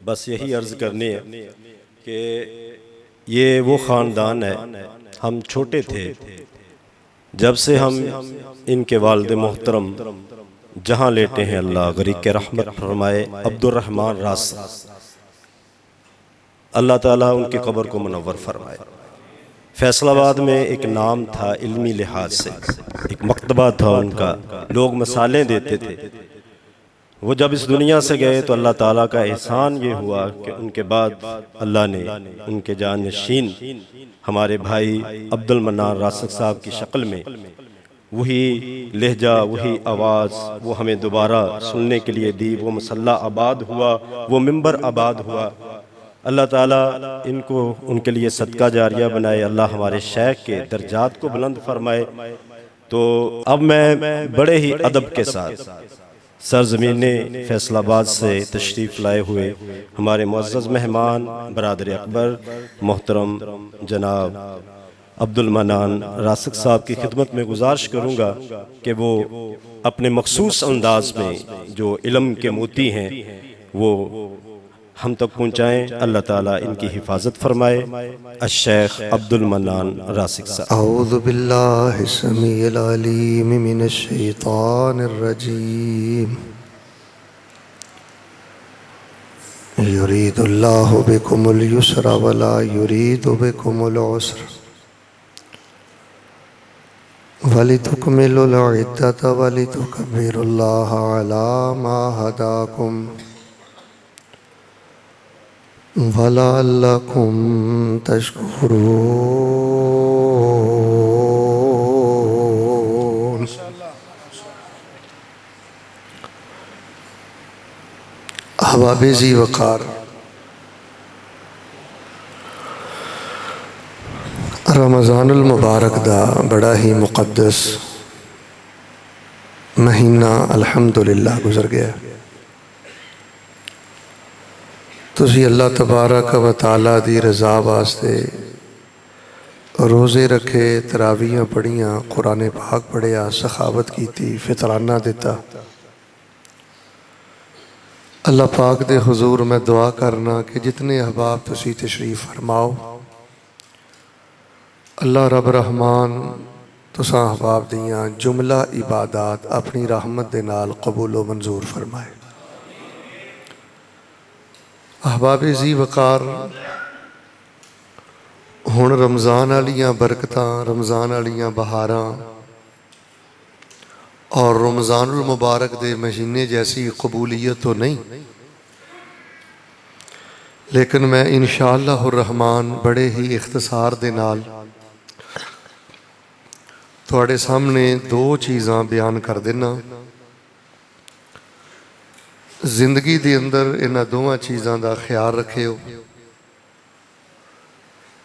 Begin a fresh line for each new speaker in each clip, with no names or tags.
बस यही अर्ज़ करनी है कि ये वो ख़ानदान है, हम छोटे थे जब से हम इनके वालिद मोहतरम जहाँ लेटे हैं अल्लाह गरीब के रहमत फरमाए अब्दुर्रहमान रासिक, अल्लाह ताला उनकी कब्र को मुनव्वर फरमाए। फैसलाबाद में एक नाम था इल्मी लिहाज से, एक मकतबा था उनका, लोग मसाले देते थे। वो जब इस दुनिया से गए तो अल्लाह ताला का एहसान ये हुआ कि उनके बाद अल्लाह ने उनके जानशीन हमारे भाई अब्दुल मन्नान रासिक साहब की शक्ल में वही लहजा, वही आवाज़ वो हमें दोबारा सुनने के लिए दी। वो मसल्ला आबाद हुआ, वो मिंबर आबाद हुआ। अल्लाह ताला इनको उनके लिए सदका जारिया बनाए, अल्लाह हमारे शेख के दर्जात को बुलंद फरमाए। तो अब मैं बड़े ही अदब के साथ सरज़मीने फैसलाबाद से तशरीफ़ लाए हुए हमारे मुअज़्ज़ज़ मेहमान बरादर अकबर मोहतरम जनाब अब्दुल मन्नान रासिक साहब की खिदमत में गुजारिश करूँगा कि वो अपने मखसूस अंदाज में जो इल्म के मोती हैं वो हम तक पहुँचाएँ। अल्लाह ताला इनकी हिफाजत फरमाए। अश-शेख अब्दुल मन्नान रासिक साहब।
औज़ु बिल्लाहि समीइल अलीम मिनश शैतानिर रजीम। युरीदुल्लाहु बिकुमुल युस्रा वला युरीदु बिकुमुल उस्र वलितुकमिलुल इद्दता वलितुकब्बिरुल्लाह अला मा हदाकुम वलअल्लकुम तशकुरून। अहबाब ज़ी वक़ार, रमज़ानुल मुबारक दा बड़ा ही मुक़द्दस महीना अल्हम्दुलिल्लाह गुज़र गया। तुसी अल्लाह तबारक व तआला दी रज़ा वास्ते रोज़े रखे, तरावियाँ पढ़ियाँ, कुरान पाक पढ़िया, सखावत की, फितराना दिता। अल्लाह पाक दे हुजूर मैं दुआ करना कि जितने अहबाब तुसी तशरीफ़ फरमाओ, अल्लाह रब रहमान तुसां अहबाब दियाँ जुमला इबादात अपनी रहमत दे नाल कबूल व मंजूर फरमाए। अहबाब ज़ी वक़ार, हुण रमज़ान वालियाँ बरकतां, रमज़ान वालियाँ बहारां और रमज़ानुल मुबारक दे महीने जैसी कबूलियत तो नहीं, लेकिन मैं इंशाअल्लाहुर रहमान बड़े ही इख्तिसार दे नाल तुहाडे सामने दो चीज़ां बयान कर देना। जिंदगी के अंदर इन्हां दोवां चीज़ों का ख्याल रखियो।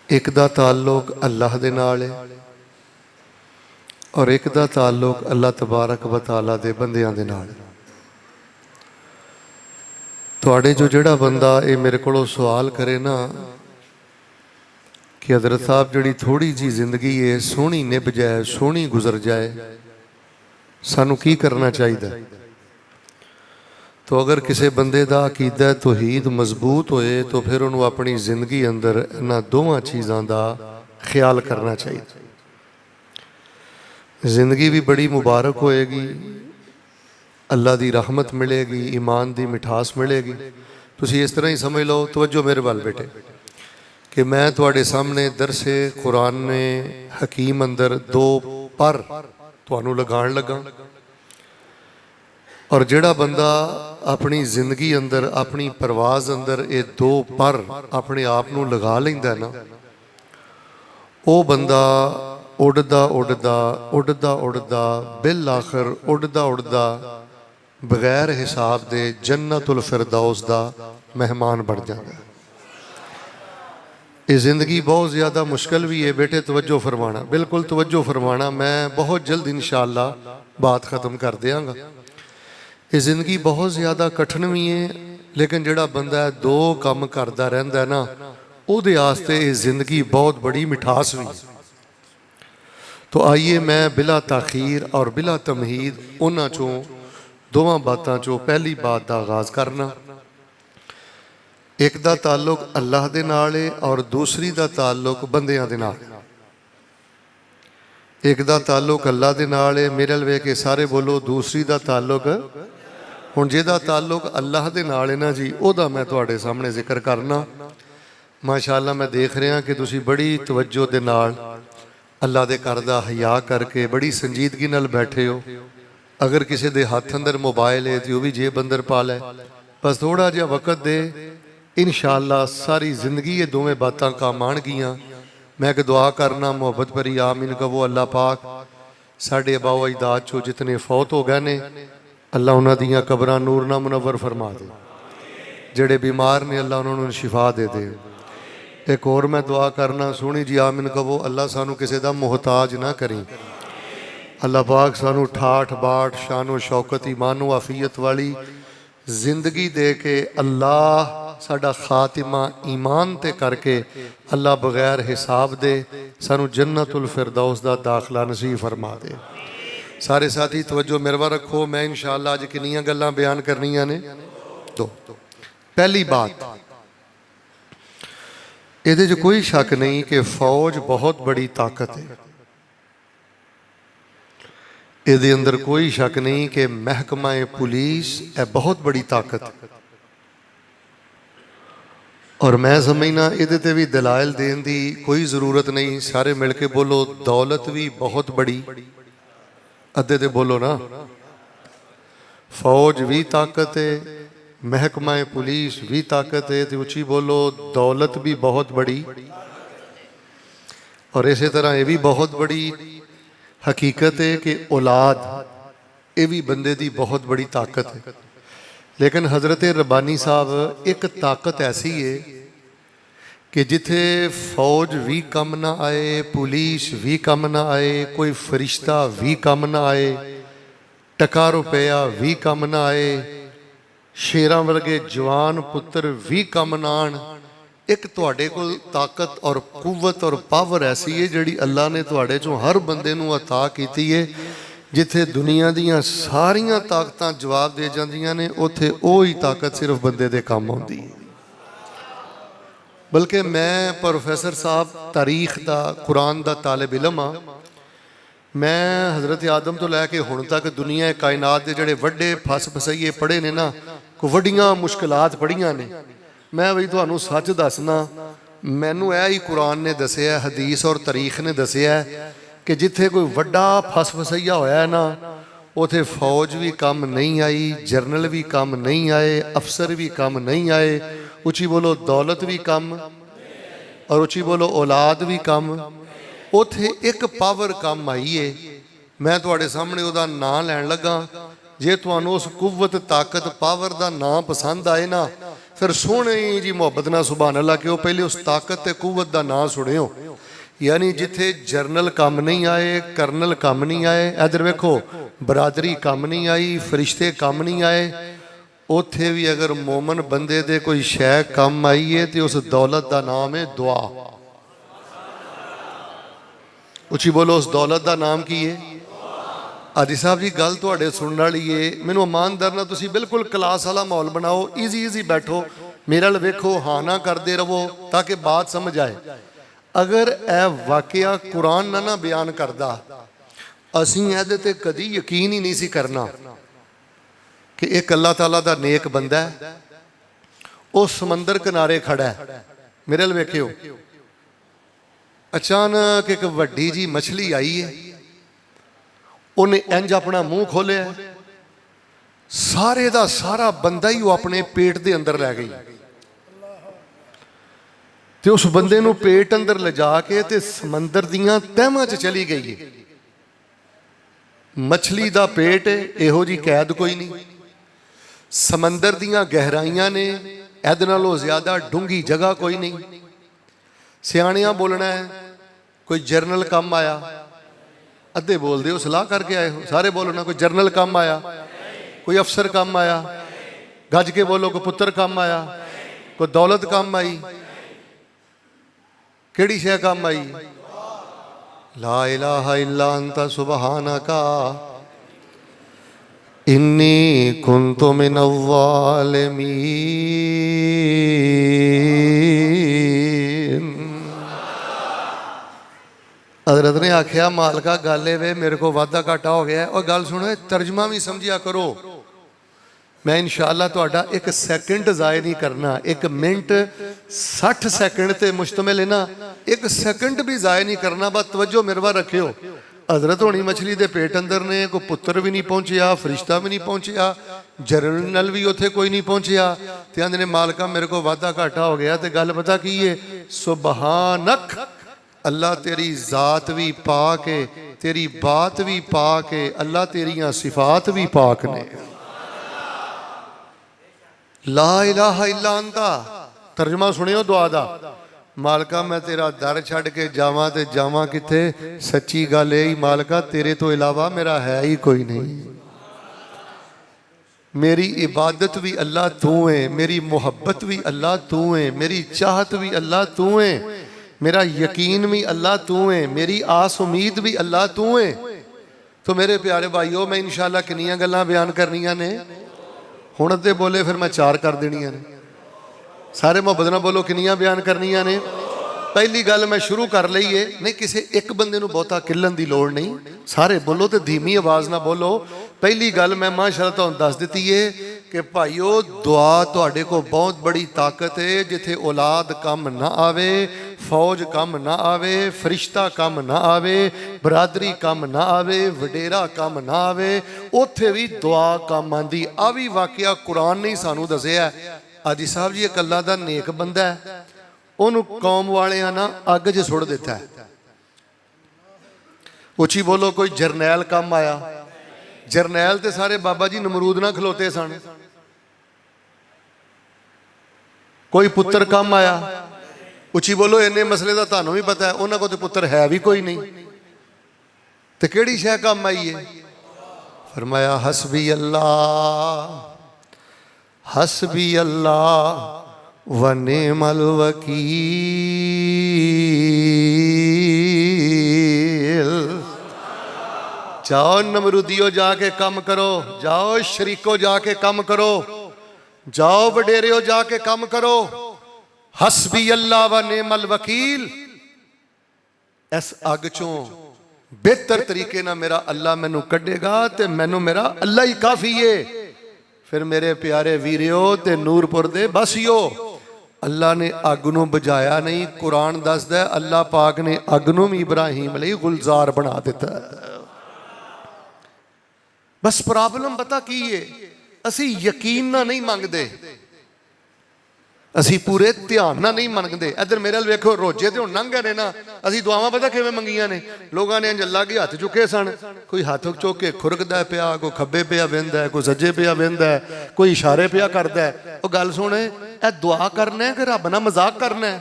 एक दा ताल्लुक अल्लाह दे नाल है और एक दा ताल्लुक अल्लाह तबारक व तआला दे बंदियां दे नाल। तुहाडे जो जिहड़ा बंदा ये मेरे कोलों सवाल करे ना कि हज़रत साहब जिहड़ी थोड़ी जी जिंदगी है सोहनी निभ जाए, सोहनी गुजर जाए, सानू की करना चाहिए? तो अगर किसी बंदे का अकीदा तौहीद मजबूत होए तो फिर उन्होंने अपनी जिंदगी अंदर इन्हां दोवां चीज़ों का ख्याल करना चाहिए। जिंदगी भी बड़ी मुबारक होएगी, अल्लाह की रहमत मिलेगी, ईमान की मिठास मिलेगी। तुसी इस तरह ही समझ लो, तवज्जो मेरे वाल बेटे, कि मैं तुहाडे सामने दरसे कुरान ने हकीम अंदर दो पर तुहानू लगान लगा और जिहड़ा बंदा अपनी जिंदगी अंदर अपनी परवाज अंदर ये दो पर अपने आप को लगा लेंदा ना, वो बंदा उड़दा उड़दा उड़दा उड़दा बिल आखिर उड़दा उड़दा बगैर हिसाब दे जन्नतुल फिरदौस दा मेहमान बन जाता। ये जिंदगी बहुत ज़्यादा मुश्किल भी है बेटे, तवज्जो फरमाना, बिल्कुल तवज्जो फरमाना। मैं बहुत जल्द इंशाअल्लाह बात ख़त्म कर देंगा। ये जिंदगी बहुत ज़्यादा कठिन भी है, लेकिन जिहड़ा बंदा दो काम करता रहिंदा है ना, उहदे आस्ते ये जिंदगी बहुत बड़ी मिठास भी है। तो आइए मैं बिला ताखीर और बिला तमहीद उन्हां चों दोवां बातां चों पहली बात का आगाज़ करना। ਇੱਕ ਦਾ ਤਾਲੁਕ ਅੱਲਾਹ ਦੇ ਨਾਲ ਹੈ ਔਰ ਦੂਸਰੀ ਦਾ ਤਾਲੁਕ ਬੰਦਿਆਂ ਦੇ ਨਾਲ। ਇੱਕ ਦਾ ਤਾਲੁਕ ਅੱਲਾਹ ਦੇ ਨਾਲ ਹੈ, ਮੇਰੇ ਵੱਲ ਵੇਖ ਕੇ ਸਾਰੇ ਬੋਲੋ ਦੂਸਰੀ ਦਾ ਤਾਲੁਕ। ਹੁਣ ਜਿਹਦਾ ਤਾਲੁਕ ਅੱਲਾਹ ਦੇ ਨਾਲ ਹੈ ਨਾ ਜੀ, ਉਹਦਾ ਮੈਂ ਤੁਹਾਡੇ ਸਾਹਮਣੇ ਜ਼ਿਕਰ ਕਰਨਾ। ਮਾਸ਼ਾਅੱਲਾ ਮੈਂ ਦੇਖ ਰਿਹਾ ਕਿ ਤੁਸੀਂ ਬੜੀ ਤਵੱਜੋ ਦੇ ਨਾਲ ਅੱਲਾਹ ਦੇ ਘਰ ਦਾ ਹਯਾ ਕਰਕੇ ਬੜੀ ਸੰਜੀਦਗੀ ਨਾਲ ਬੈਠੇ ਹੋ। ਅਗਰ ਕਿਸੇ ਦੇ ਹੱਥ ਅੰਦਰ ਮੋਬਾਈਲ ਹੈ ਤੇ ਉਹ ਵੀ ਜੇਬ ਅੰਦਰ ਪਾ ਲੈ, ਬਸ ਥੋੜਾ ਜਿਹਾ ਵਕਤ ਦੇ, ਇਨਸ਼ਾਅੱਲਾ ਸਾਰੀ ਜ਼ਿੰਦਗੀ ਇਹ ਦੋਵੇਂ ਬਾਤਾਂ ਕੰਮ ਆਉਣਗੀਆਂ। मैं एक दुआ करना मोहब्बत भरी आमीन कहो। अल्लाह पाक साढ़े अबाओ अजदाद चो जितने फौत हो गए ने, अल्लाह उन्हां दियां कबरां नूर नाल मुनव्वर फरमा दे। जेड़े बीमार ने अल्लाह उन्होंने शिफा दे दे। एक और मैं दुआ करना, सोहनी जी आमीन कहो। अल्लाह सानू किसी का मुहताज ना करी। अल्लाह पाक सानू ठाठ बाट शानो शौकत ईमानो आफियत वाली जिंदगी दे के अल्लाह साडा खातिमा ईमान ते करके अल्लाह बगैर हिसाब दे सानू जन्नतुल फिरदौस दा दाखला नसीब फरमा दे। सारे साथी तवज्जो मेरे वाल रखो। मैं इंशाअल्लाह अज कितनियां गल्लां बयान करनियां ने। तो पहली बात, इहदे च कोई शक नहीं कि फौज बहुत बड़ी ताकत है। इहदे अंदर कोई शक नहीं कि महकमा पुलिस है बहुत बड़ी ताकत। और मैं समझना इहदे ते भी दलाइल देने की कोई ज़रूरत नहीं। सारे मिल के बोलो दौलत भी बहुत बड़ी। अद्धे ते बोलो ना, फौज भी ताकत है, महकमा पुलिस भी ताकत है, तो उची बोलो दौलत भी बहुत बड़ी। और इस तरह ये भी बहुत बड़ी हकीकत है कि औलाद ये भी बंदे की बहुत बड़ी ताकत है। लेकिन हज़रत रब्बानी साहब एक ताकत ऐसी है कि जिथे फौज भी कम ना आए, पुलिस भी कम ना आए, कोई फरिश्ता भी कम ना आए, टका रुपया भी कम ना आए, शेरां वर्गे जवान पुत्र भी कम ना आन, एक तुहाडे कोल ताकत और कुव्वत और पावर ऐसी है जिहड़ी अल्लाह ने तुहाडे चों हर बंदे नूं अता कीती है। जिथे दुनिया दीयां सारियां ताकतां जवाब दे जांदियां ने, उत्थे ओही ताकत सिर्फ बंदे दे काम आउंदी है। बल्कि मैं प्रोफैसर साहब तारीख दा कुरान दा तालिब इलम हाँ। मैं हज़रत आदम तो लैके हुण तक दुनिया कायनात दे जिहड़े वड्डे फस फसइए पढ़े ने ना, कोई वड्डियां मुश्किलात पढ़ियां ने। मैं बई तुहानूं सच दसना, मैनूं यह ही कुरान ने दसिया, हदीस और तारीख ने दसिया कि जिथे कोई वड्डा फस फसइया होया है ना, उथे फौज भी कम नहीं आई, जरनल भी कम नहीं आए, अफसर भी कम नहीं आए। उची बोलो दौलत भी कम, और उची बोलो औलाद भी कम। उथे एक पावर कम आई है। मैं तुहाडे सामने उहदा नाम लैण लगा। जे तुहानूं उस कुव्वत ताकत पावर का नाम पसंद आए ना, फिर सोहणे जी मुहब्बत नाल सुभान अल्लाह कि पहले उस ताकत ते कुव्वत का नाम सुनियो। यानी जिथे जरनल कम नहीं आए, करनल कम नहीं आए, इधर वेखो बरादरी कम नहीं आई, फरिश्ते कम नहीं आए, उथे भी अगर मोमन बंदे दे कोई शै कम आई है तो उस दौलत का नाम है दुआ। उची बोलो उस दौलत का नाम की है? आदि साहब जी गल तुहाडे सुनने वाली है। मैनूं ईमानदार नाल तुसीं बिल्कुल क्लास वाला माहौल बनाओ, ईजी बैठो, मेरे वाल वेखो, हाँ ना करते रहो ताकि बात समझ आए। अगर यह वाकया कुरान ना बयान करता, असीं इहदे ते कदी यकीन ही नहीं सी करना कि एक अल्लाह ताला दा नेक बंदा है, वो समंदर किनारे खड़ा है। मेरे वाल वेखियो, अचानक एक वड्डी जी मछली आई है, उन्हें इंज अपना मुंह खोलिया, सारे दा सारा बंदा ही वो अपने पेट दे अंदर लै गई। तो उस बंदे नूं पेट अंदर ले जाके ते समंदर दियां तहमां च चली गई है। मछली दा पेट है, इहो जी कैद कोई नहीं। समंदर दियां गहराइयां ने, इहदे नालों ज्यादा डूंगी जगह कोई नहीं। सियाणियां बोलना है, कोई जरनल कम आया, अद्धे बोलते हो सलाह करके आए हो, सारे बोलो ना कोई जरनल कम आया, कोई अफसर कम आया, गज के बोलो कोई पुत्र कम आया, कोई दौलत कम आई, केड़ी शै कम आई? ला इलाहा इल्ला अंता सुबहानका इन्नी कुन्तु मिनज़्ज़ालिमीन। हजरत ने आख्या मालका गल ए वे मेरे को वाधा घाटा हो गया। और गल सुनो, तर्जमा भी समझिया करो। मैं इंशाअल्लाह तुहाडा एक सैकेंड ज़ाय नहीं करना। एक मिनट 60 सैकेंड ते मुश्तमिल है ना, एक सैकेंड भी ज़ाय नहीं करना। बस तवज्जो मेरे वाल रखियो। हजरत होनी मछली के पेट अंदर ने, कोई पुत्र भी नहीं पहुंचिया, फरिश्ता भी नहीं पहुंचिया, जरनल भी उत्थे कोई नहीं पहुंचिया। ते आंदे ने मालका मेरे को वाधा घाटा हो गया। तो गल पता की है, सुबहानक अल्लाह तेरी ज़ात भी पाक है, तेरी बात भी पाक है, अल्लाह तेरियां सिफात भी पाक ने। ला इलाहा इल्ला अंता। तर्जमा सुनियो दुआ दा। मालका मैं तेरा दर छड़ के जावां ते जावां किथे? सच्ची गल यही मालका तेरे तो इलावा मेरा है ही कोई नहीं। मेरी इबादत भी अल्लाह तू है, मेरी मोहब्बत भी अल्लाह तू है, मेरी चाहत भी अल्लाह तू है, मेरा यकीन भी अल्लाह तू है, मेरी आस उम्मीद भी अल्लाह तू है। तो मेरे प्यारे भाईओ, मैं इंशाअल्लाह किनियां गल्लां बयान करनियां ने। हुण ते बोले फिर मैं 4 कर देनियां ने। सारे मुहब्बत नाल बोलो, किनियां बयान करनियां ने। पहली गल मैं शुरू कर लई है, नहीं किसी एक बंदे नूं बहुता किल्लन दी लोड़ नहीं। सारे बोलो तो धीमी आवाज़ ना बोलो। पहली गल मैं माशाअल्लाह तुहानूं दस दित्ती है कि भाईओ दुआ तुहाडे को बहुत बड़ी ताकत है। जिथे औलाद कम ना आवे, फौज कम ना आवे, फरिश्ता कम ना आवे, बरादरी कम ना आवे, वडेरा कम ना आवे, उत्थे भी दुआ कम आंदी। आ भी वाकया कुरान ने सानूं दस्सिया। आदि साहब जी एक अल्लाह दा नेक बंदा है, ਉਹਨੂੰ कौम वालियां ना अग च सुट दिता है। उची बोलो, कोई जरनैल कम आया? जरनैल ते सारे बाबा जी नमरूद ना खलोते सन। कोई पुत्र कम आया? उची बोलो, इन्ने मसले का तुहानूं भी पता है, उन्हां कोल ते पुत्र है भी कोई नहीं। ते किहड़ी शै कम आई है? फरमाया हसबी अल्लाह, हसबी अल्लाह व नेमल वकील। जाओ नमरूदियो जाके कम करो, जाओ शरीको जाके कम करो, जाओ वडेरियो जाके कम करो। हसबी अल्लाह व नेमल वकील। इस अग चों बेहतर तरीके ना मेरा अल्लाह मैनू कढ़ेगा ते मैनू मेरा अल्लाह ही काफ़ी है। फिर मेरे प्यारे वीरियो ते नूरपुर दे बसियो, अल्लाह ने अग नूं बुझाया नहीं। कुरान दसदा है अल्लाह पाक ने अग नूं भी इब्राहिम लई गुलजार बना दिता। बस प्रॉब्लम पता की है, असी यकीन ना नहीं मंगते, असी पूरे ध्यान ना नहीं मंगते। इधर मेरे वाल वेखो, रोजे तो हुण लंघ गए ने ना, असी दुआवां पता किवें मंगियां ने। लोगों ने अल्लाह के हथ चुके सन, कोई हथ चुक के खुरकदा पिया, कोई खब्बे पिया वेंदा है, कोई सज्जे पिया वेंदा है, कोई इशारे पिया करदा है। वो गल सुण, ए दुआ करना है कि रब नाल मजाक करना है?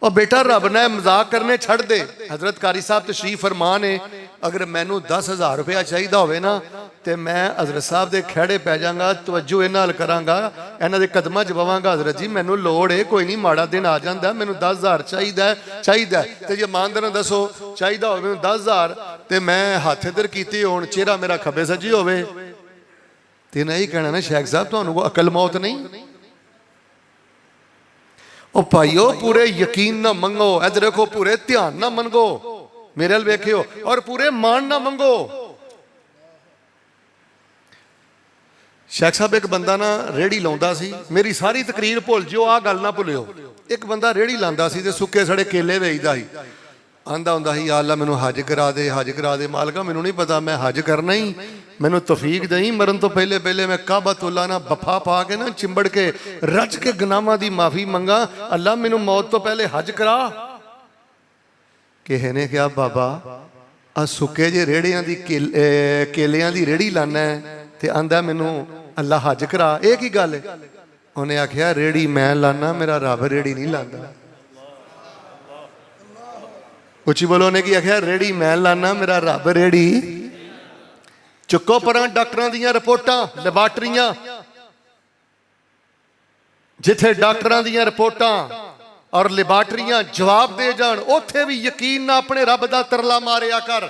और बेटा रब ने मजाक करने छड़ दे। हजरत कारी साहब तशरीफ फरमान है, अगर मैनू 10,000 रुपया चाहिए होवे ना, तो मैं हजरत साहब के खैड़े पै जाऊँगा, तवज्जो इन्हां नाल करांगा, इन्हां दे कदमां च बवांगा, हजरत जी मैनू लोड़ है, कोई नहीं माड़ा दिन आ जाता, मैनू 10,000 चाहिए। तो जे ईमानदार दसो चाहिए होवे मैनू 10,000, तो मैं हथ इधर कीते होण, चेहरा मेरा खब्बे सज्जी होवे, ते इन्हां यही कहना ना शेख साहब तुहानूं कोई अकल मौत नहीं। ओ भाईओ पूरे यकीन ना मंगो, इधर देखो पूरे ध्यान ना मंगो, मेरे वाल वेखियो, और पूरे मान ना मंगो। शेख साहब एक बंदा ना रेहड़ी लाउंदा सी, मेरी सारी तकरीर भुल जिओ, आ गल ना भुलियो। एक बंदा रेहड़ी लांदा सी ते सुक्के सड़े केले वेचदा सी। आंदा हुंदा सी, या अल्लाह मैनू हज करा दे, हज करा दे। मालका मैनू नहीं पता, मैं हज करना ही, मैनू तौफीक दई, मरन तो पहले पहले मैं काबतुल्लाह ना बफा पा के ना चिंबड़ के रज के गुनाहां दी माफी मंगा, अल्लाह मैनू मौत तो पहले हज करा। किसी ने कहा बाबा आ सुके जे रेहड़ियां दी केलियां दी रेहड़ी लाना है, ते आंदा मैनू अल्लाह हज करा, ये की गल है? उन्हें आख्या रेहड़ी मैं लाना, मेरा रब रेहड़ी नहीं लांदा। उची बोलो, ने की आख्या रेहड़ी मैं लाना, मेरा रब रेहड़ी। चुको परां डॉक्टरां दियां रिपोर्टां, लैबार्टरियां, जिथे डॉक्टरां दियां रिपोर्टां और लैबार्टरियां जवाब दे जान, उत्थे भी यकीन ना अपने रब दा तरला मारिया कर।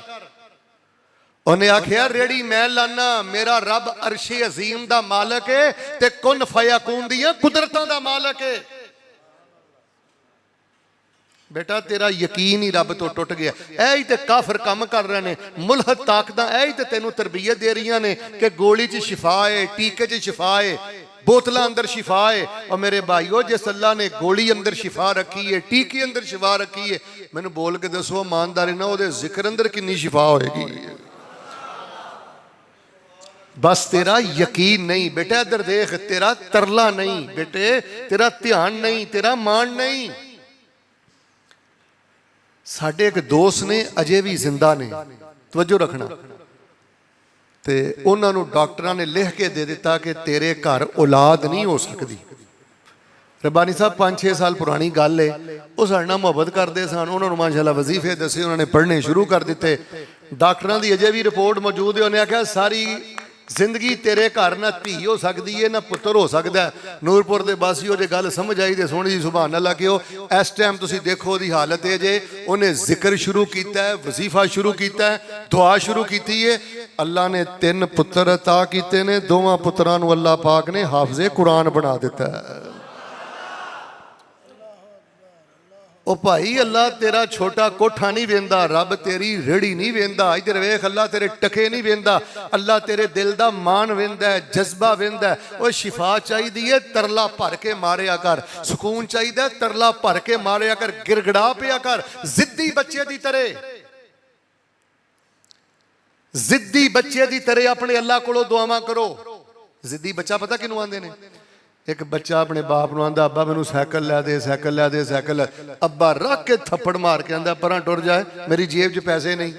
उन्हें आख्या रेहड़ी मैं लाना, मेरा रब अरशे अजीम दा मालक है, ते कुन फयाकून दियां कुदरतां दा मालक है। बेटा तेरा यकीन ही रब तो टुट गया। ऐ ही ते काफिर काम कर रहे ने, मुलहद ताकत ऐ ही ते तेनू तरबियत दे रही ने कि गोली च शिफा है, टीके च शिफा है, बोतल अंदर शिफा है। और मेरे भाईओ जिस अल्लाह ने गोली अंदर शिफा रखी है, टीके अंदर शिफा रखी है, मैनू बोल के दसो ईमानदारी ना वो जिक्र अंदर कितनी शिफा होएगी। बस तेरा यकीन नहीं बेटा, इधर देख, तेरा तरला नहीं बेटे, तेरा ध्यान नहीं, तेरा मान नहीं। साडे एक दोस्त ने अजे भी जिंदा ने, तवज्जो रखना, ते उन्हां नूं डॉक्टरां ने लिख के दे दिता कि तेरे घर औलाद नहीं हो सकती। रब्बानी साहब 5-6 साल पुरानी गल है, वो साडे नाल मुहब्बत करते सन, उन्होंने माशाअल्लाह वजीफे दसे, उन्होंने पढ़ने शुरू कर दिते। डॉक्टरां दी अजे भी रिपोर्ट मौजूद है, उन्हें आख्या सारी जिंदगी तेरे घर ना धी हो सकती है ना पुत्र हो सकता है। नूरपुर के बासियों जो गल समझ आई तो सोहनी जी सुभान अल्लाह कि इस टाइम तुसीं देखो दी हालत है जे, उन्हें जिक्र शुरू किया है, वजीफा शुरू किया है, दुआ शुरू की है। अल्लाह ने 3 पुत्र अता किए ने, दोवां पुत्रां नूं अल्लाह पाक ने हाफिज़े कुरान बना दिता है। ओ भाई अल्लाह तेरा छोटा कोठा नहीं वेंदा, रब तेरी रेड़ी नहीं वेंदा। इधर वेख, अल्लाह तेरे टके नहीं वेंदा, अल्लाह तेरे दिल दा मान वेंदा है, जज्बा वेंदा है। ओ शिफा चाहिए तरला भर के मारिया कर, सुकून चाहिए तरला भर के मारिया कर, गिरगड़ा पिया कर, जिद्दी बच्चे दी तरह, जिद्दी बच्चे दी तरह अपने अल्लाह कोलों दुआवां करो। जिद्दी बच्चा पता किनू आंदे ने? एक बच्चा अपने बाप नूं आंदा अब्बा मैनू साइकिल लै दे, साइकिल लै दे, साइकिल। अब्बा रख के थप्पड़ मार के आंदा परां टुर जाए, मेरी जेब च पैसे नहीं।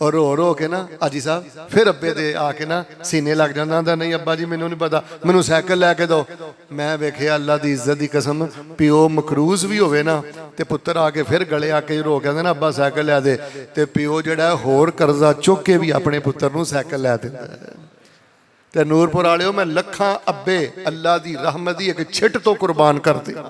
और रो के ना हाजी साहब फिर अब्बे दे आके ना सीने लग जाता, आंदा नहीं अब्बा जी मैनू नहीं पता, मैनू साइकिल लैके दो। मैं वेखिया अल्लाह की इज्जत की कसम, प्यो मकरूज भी होवे ना ते पुत्र आके फिर गले आके रो के आंदा ना अब्बा साइकिल लै दे, ते प्यो जिहड़ा होर कर्जा चुक के भी अपने पुत्र नूं साइकिल लै दिंदा है। ते नूरपुर वालिओ मैं लखां अब्बे अल्लाह की रहमत की एक छिट तो कुर्बान कर दिया।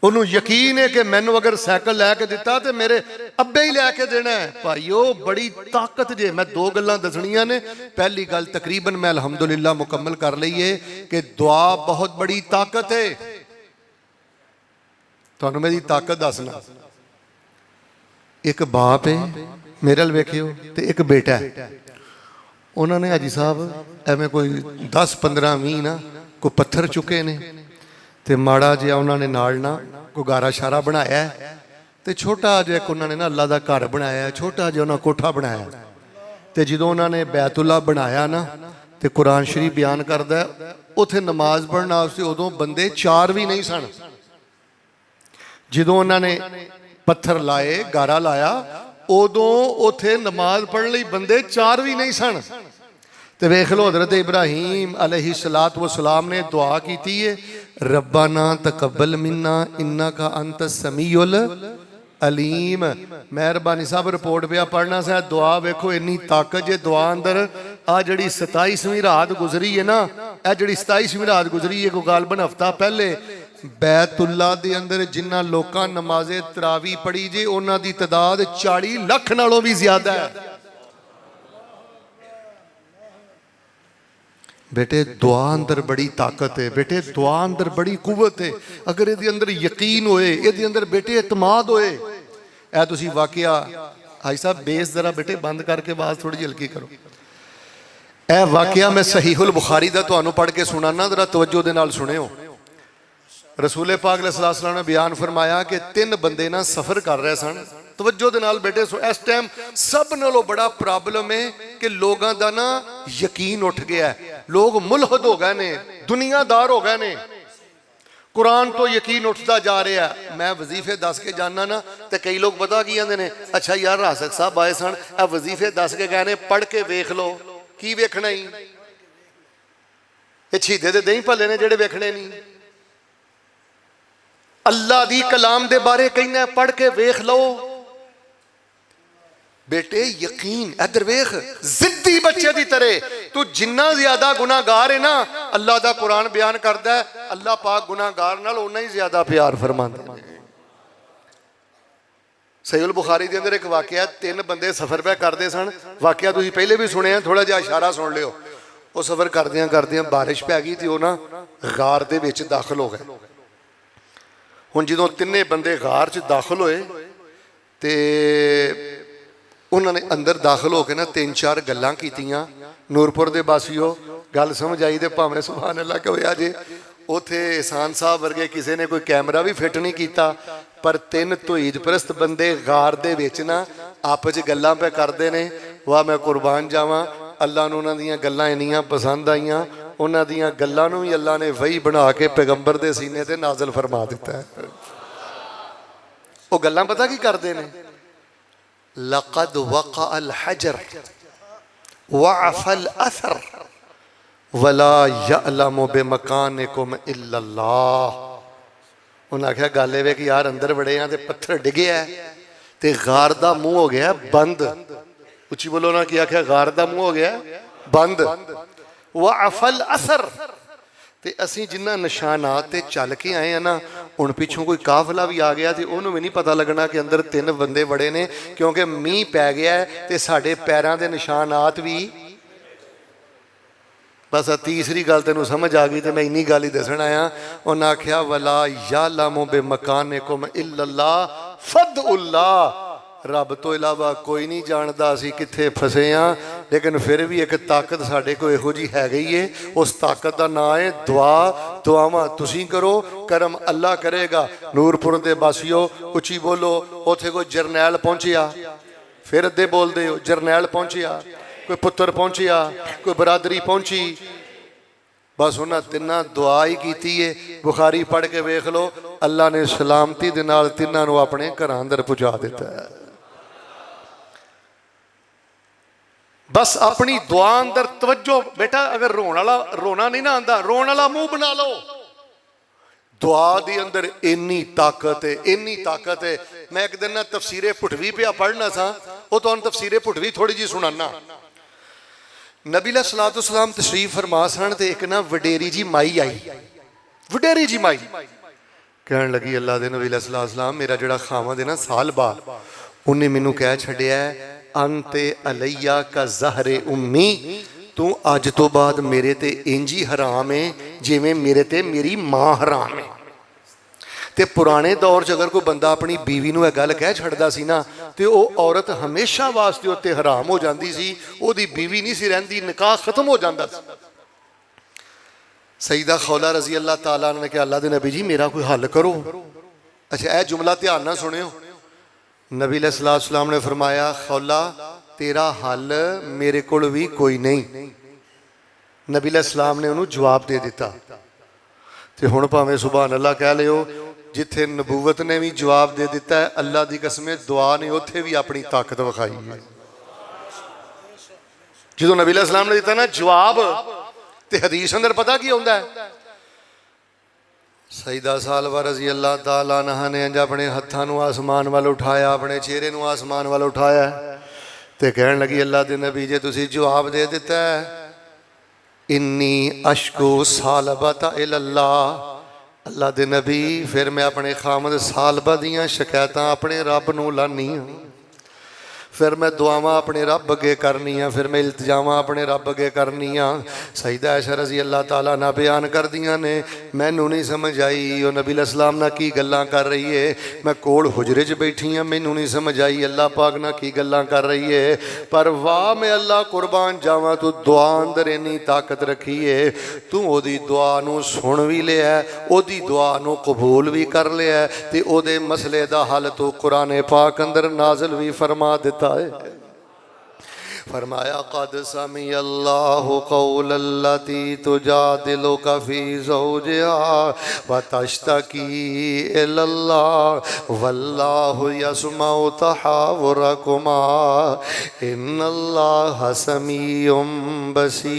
उन्होंने यकीन है कि मैनू अगर साइकिल लैके दिता तो मेरे अब्बे ही लैके देना है। भाईओ बड़ी ताकत जे। मैं 2 गल्लां दसणियां ने। पहली गल तकरीबन मैं अल्हम्दुलिल्लाह मुकम्मल कर ली है कि दुआ बहुत बड़ी ताकत है। तुहानूं मेरी ताकत दसना, एक बाप है मेरे अल वेखिओ ते एक बेटा है। उन्होंने हाजी साहब एवं कोई 10-15-20 ना कोई पत्थर चुके ने, ते माड़ा जिहा उन्होंने नाल ना कोई गारा शारा बनाया, ते छोटा जिहा एक उन्होंने ना अल्लाह का घर बनाया, छोटा जिहा उन्होंने कोठा बनाया। तो जो उन्होंने बैतुल्ला बनाया ना, तो कुरान शरीफ बयान करता है उत्थे नमाज पढ़ने वास्ते उदों बंदे 4 भी नहीं सन। जो उन्होंने पत्थर लाए, गारा लाया, उदों उथे नमाज पढ़ने लई बंदे 4 भी नहीं सन। तो वेख लो हज़रत इब्राहीम अलैहिस्सलात व सलाम ने दुआ की है, रब्बाना तकब्बल मिन्ना इन्नका अंत समीउल अलीम। मेहरबानी साहब रिपोर्ट पे पढ़ना सा, दुआ वेखो इन्नी ताकत जे दुआ अंदर। आ जड़ी 27वीं रात गुजरी है ना, यह जड़ी 27वीं रात गुजरी है, कोई गालबन हफ्ता पहले बैतुल्ला दे अंदर जिन्ना लोकां नमाजे तरावी पढ़ी जे, उन्हां दी तादाद 40 लाख नालों भी ज्यादा है। बेटे दुआ अंदर बड़ी ताकत है, बेटे दुआ अंदर बड़ी कुवत है। अगर ये अंदर यकीन होए, ये अंदर बेटे एतमाद होए। ऐ तुसी वाकया हाई साहब बेस जरा बेटे बंद करके आवाज थोड़ी हल्की करो। ऐ वाकया मैं सहीहुल बुखारी दा तुहानू पढ़ के सुनाना, जरा तवज्जो दे नाल सुनियो। रसूले पाक अलैहि सलाम ने बयान फरमाया कि 3 बंदे ना सफर कर रहे सन। तवज्जो दे नाल बेटे इस टाइम सब नालों बड़ा प्रॉब्लम है कि लोगों का ना यकीन उठ गया है, लोग मुलहद हो गए ने, दुनियादार हो गए ने, कुरान तो यकीन उठता जा रहा है। मैं वजीफे दस के जाना ना, तो कई लोग पता की आंदे ने, अच्छा यार रासक साहब आए सन, आ वजीफे दस के गए ने, पढ़ के वेख लो। की वेखना ही, ये शहीदे दे दही भले ने जेड़े वेखने नहीं। अल्लाह दी कलाम दे बारे कहना, पढ़ के वेख लो। बेटे यकीन इधर वेख, जिद्दी बच्चे की तरह तू जिन्ना ज्यादा गुनाहगार है ना, अल्लाह दा कुरान बयान करता है, अल्लाह पाक गुनाहगार नाल उन्ना ही ज्यादा प्यार फरमांदा है। सहीहुल बुखारी के अंदर एक वाकया, 3 बंदे सफर पे करते सन। वाकया तुसीं पहले भी सुने, थोड़ा जिहा इशारा सुन लियो। वो सफर करदियां करदियां बारिश पै गई, तो ना गार दे विच दाखिल हो गए। ਹੁਣ ਜਦੋਂ ਤਿੰਨੇ ਬੰਦੇ ਗਾਰ 'ਚ ਦਾਖਲ ਹੋਏ ਤੇ ਉਹਨਾਂ ਨੇ ਅੰਦਰ ਦਾਖਲ ਹੋ ਕੇ ਨਾ 3-4 ਗੱਲਾਂ ਕੀਤੀਆਂ। ਨੂਰਪੁਰ ਦੇ ਬਾਸੀਓ ਗੱਲ ਸਮਝ ਆਈ ਤੇ ਭਾਵੇਂ ਸੁਭਾਨ ਅੱਲਾਹ ਕਹੋਇਆ ਜੇ। ਉੱਥੇ ਇਹਸਾਨ ਸਾਹਿਬ ਵਰਗੇ ਕਿਸੇ ਨੇ ਕੋਈ ਕੈਮਰਾ ਵੀ ਫਿੱਟ ਨਹੀਂ ਕੀਤਾ, ਪਰ 3 ਤੌਹੀਦ ਪ੍ਰਸਤ ਬੰਦੇ ਗਾਰ ਦੇ ਵਿੱਚ ਨਾ ਆਪਸ 'ਚ ਗੱਲਾਂ ਪੈ ਕਰਦੇ ਨੇ। ਵਾਹ ਮੈਂ ਕੁਰਬਾਨ ਜਾਵਾਂ, ਅੱਲਾ ਨੂੰ ਉਹਨਾਂ ਦੀਆਂ ਗੱਲਾਂ ਇੰਨੀਆਂ ਪਸੰਦ ਆਈਆਂ, ਉਹਨਾਂ ਦੀਆਂ ਗੱਲਾਂ ਨੂੰ ਵੀ ਅੱਲਾ ਨੇ ਵਹੀ ਬਣਾ ਕੇ ਪੈਗੰਬਰ ਦੇ ਸੀਨੇ ਤੇ ਨਾਜ਼ਲ ਫਰਮਾ ਦਿੱਤਾ ਹੈ। ਉਹ ਗੱਲਾਂ ਪਤਾ ਕੀ ਕਰਦੇ ਨੇ? ਲਕਦ ਵਕਾ ਅਲ ਹਜਰ ਵਅਫਲ ਅਸਰ ਵਲਾ ਯਅਲਮ ਬਿਮਕਾਨਿਕੁਮ ਇਲਾ ਅੱਲਾਹ। ਉਹਨਾਂ ਆਖਿਆ ਗੱਲ ਇਹ ਵੇ ਕਿ ਯਾਰ ਅੰਦਰ ਵੜੇ ਆ ਤੇ ਪੱਥਰ ਡਿੱਗਿਆ ਤੇ ਗਾਰ ਦਾ ਮੂੰਹ ਹੋ ਗਿਆ ਬੰਦ। ਉੱਚੀ ਬੋਲੋ ਨਾ। ਕੀ ਆਖਿਆ? ਗਾਰ ਦਾ ਮੂੰਹ ਹੋ ਗਿਆ ਬੰਦ। ਵਅਫਲ ਅਸਰ। ਤੇ ਅਸੀਂ ਜਿਨ੍ਹਾਂ ਨਿਸ਼ਾਨਾਤ ਤੇ ਚੱਲ ਕੇ ਆਏ ਆ ਨਾ, ਹੁਣ ਪਿੱਛੋਂ ਕੋਈ ਕਾਫਲਾ ਵੀ ਆ ਗਿਆ ਤੇ ਉਹਨੂੰ ਵੀ ਨਹੀਂ ਪਤਾ ਲੱਗਣਾ ਕਿ ਅੰਦਰ 3 ਬੰਦੇ ਵੜੇ ਨੇ, ਕਿਉਂਕਿ ਮੀਂਹ ਪੈ ਗਿਆ ਤੇ ਸਾਡੇ ਪੈਰਾਂ ਦੇ ਨਿਸ਼ਾਨਾਤ ਵੀ। ਬਸ ਆ ਤੀਸਰੀ ਗੱਲ ਤੈਨੂੰ ਸਮਝ ਆ ਗਈ ਤੇ ਮੈਂ ਇੰਨੀ ਗੱਲ ਹੀ ਦੱਸਣ ਆਇਆ। ਉਹਨਾਂ ਆਖਿਆ ਵਲਾ ਯਅਲਮ ਬਿਮਕਾਨਿਕੁਮ ਇਲਾ ਅੱਲਾਹ ਫਦਉल्लाह। ਰੱਬ ਤੋਂ ਇਲਾਵਾ ਕੋਈ ਨਹੀਂ ਜਾਣਦਾ ਅਸੀਂ ਕਿੱਥੇ ਫਸੇ ਆ, ਲੇਕਿਨ ਫਿਰ ਵੀ ਇੱਕ ਤਾਕਤ ਸਾਡੇ ਕੋਲ ਇਹੋ ਜਿਹੀ ਹੈ ਗਈ ਏ। ਉਸ ਤਾਕਤ ਦਾ ਨਾਂ ਹੈ ਦੁਆ। ਦੁਆਵਾਂ ਤੁਸੀਂ ਕਰੋ, ਕਰਮ ਅੱਲਾ ਕਰੇਗਾ। ਨੂਰਪੁਰ ਦੇ ਬਾਸੀਓ ਉੱਚੀ ਬੋਲੋ। ਉੱਥੇ ਕੋਈ ਜਰਨੈਲ ਪਹੁੰਚਿਆ, ਫਿਰ ਅੱਧੇ ਬੋਲਦੇ ਹੋ। ਜਰਨੈਲ ਪਹੁੰਚਿਆ, ਕੋਈ ਪੁੱਤਰ ਪਹੁੰਚਿਆ, ਕੋਈ ਬਰਾਦਰੀ ਪਹੁੰਚੀ, ਬਸ ਉਹਨਾਂ ਤਿੰਨਾਂ ਦੁਆ ਹੀ ਕੀਤੀ ਏ। ਬੁਖਾਰੀ ਪੜ੍ਹ ਕੇ ਵੇਖ ਲਓ, ਅੱਲਾ ਨੇ ਸਲਾਮਤੀ ਦੇ ਨਾਲ ਤਿੰਨਾਂ ਨੂੰ ਆਪਣੇ ਘਰਾਂ ਅੰਦਰ ਪਹੁੰਚਾ ਦਿੱਤਾ ਹੈ। बस अपनी दुआ अंदर तवज्जो। बेटा अगर रोना नहीं ना आंदा, रोने वाला मुंह बना लो। दुआ दी अंदर इन्नी ताकत है, इन्नी ताकत है। मैं एक दिन ना तफसीरे पुठवी पे पढ़ना सा, वो तो तफसीरे पुठवी थोड़ी जी सुनाना। नबी सलातो सलाम तशरीफ फरमा सन ते एक ना वडेरी जी माई आई। वडेरी जी माई कहन लगी अल्लाह दे नबी सलातो सलाम, मेरा जिहड़ा खावंद है ना सालबा, उन्हें मैनू कह छड्डिया अंते अलैया का ज़हरे उम्मी, तू अज तो बाद मेरे ते इंजी हराम है जिवें मेरे ते मेरी माँ हराम है। ते पुराने दौर च अगर कोई बंदा अपनी बीवी नूं इह गल कह छड्डदा सी ना ते ओह औरत हमेशा वास्ते उत्ते हराम हो जाती सी, ओहदी बीवी नहीं सी रहिंदी, निकाह खत्म हो जाता सी। सईदा खौला रजी अल्लाह ताला ने कहा अल्लाह दे नबी जी मेरा कोई हल करो। अच्छा यह जुमला ध्यान ना सुनियो। नबी सलाम ने फरमाया खौला तेरा हल मेरे कोल भी कोई नहीं। नबी सलाम ने उन्होंने जवाब दे दिता। तो हुण भावें सुभान अल्लाह कह लियो, जिथे नबूवत ने भी जवाब दे दिता है, अल्लाह की कसमें दुआ ने उत्थे भी अपनी ताकत विखाई है। जो नबी सलाम ने दिता ना जवाब, तो हदीस अंदर पता की होंदा है? सईदा सालवा रजी अल्लाह ताला अन्हा ने अंज अपने हत्थां नूं आसमान वाल उठाया, अपने चेहरे नूं आसमान वाल उठाया ते कहन लगी अल्लाह दे नबी जे तुसीं जवाब दे दिता है, इन्नी अशको सालबता इल्लाह, अल्लाह दे नबी फिर मैं अपने खामद सालबा दियां शिकायतां अपने रब नूं लानी हां, फिर मैं दुआवां अपने रब अगे करनी, फिर मैं इल्तजावां अपने रब अगे करनी। सईदा आयशा रज़ी अल्लाह ताला ना बयान कर दियां ने, मैनू नहीं समझ आई वो नबी सलाम ना की गल्लां कर रही है। मैं कोल हुजरे च बैठी हाँ, मैनू नहीं समझ आई अल्लाह पाक ना की गल्लां कर रही है। पर वाह मैं अल्लाह कुरबान जावां, तू दुआ अंदर इन्नी ताकत रखी है, तू ओदी दुआ नू सुन भी लिया, ओदी दुआ नू कबूल भी कर लिया, ते ओदे मसले दा हल तू कुरान पाक अंदर नाज़िल भी फरमा दिता। फरमाया कद समी अल्लाहु कौल अल्लती तुजादिलुका फी ज़ौजिहा व तश्तकी इलल्लाह वल्लाहु यस्मउ तहावुरकुमा इन्नल्लाह समीउम बसीर।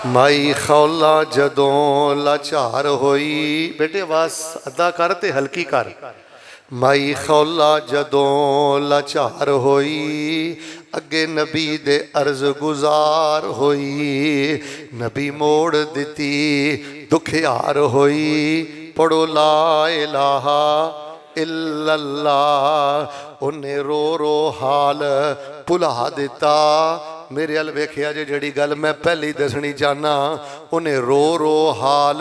माई खौला जदों लाचार होई, बेटे आवाज अदा कर ते हल्की कर। माई खौला जदों लाचार होई, अगे नबी दे अर्ज गुजार होई, नबी मोड़ दिती दुखियार होई, पढ़ो ला इलाहा इल्लल्लाह, उन्हें रो रो हाल भुला दिता, मेरे अल वेखिया जे जड़ी गल मैं पहली दसनी चाहना, उन्हें रो रो हाल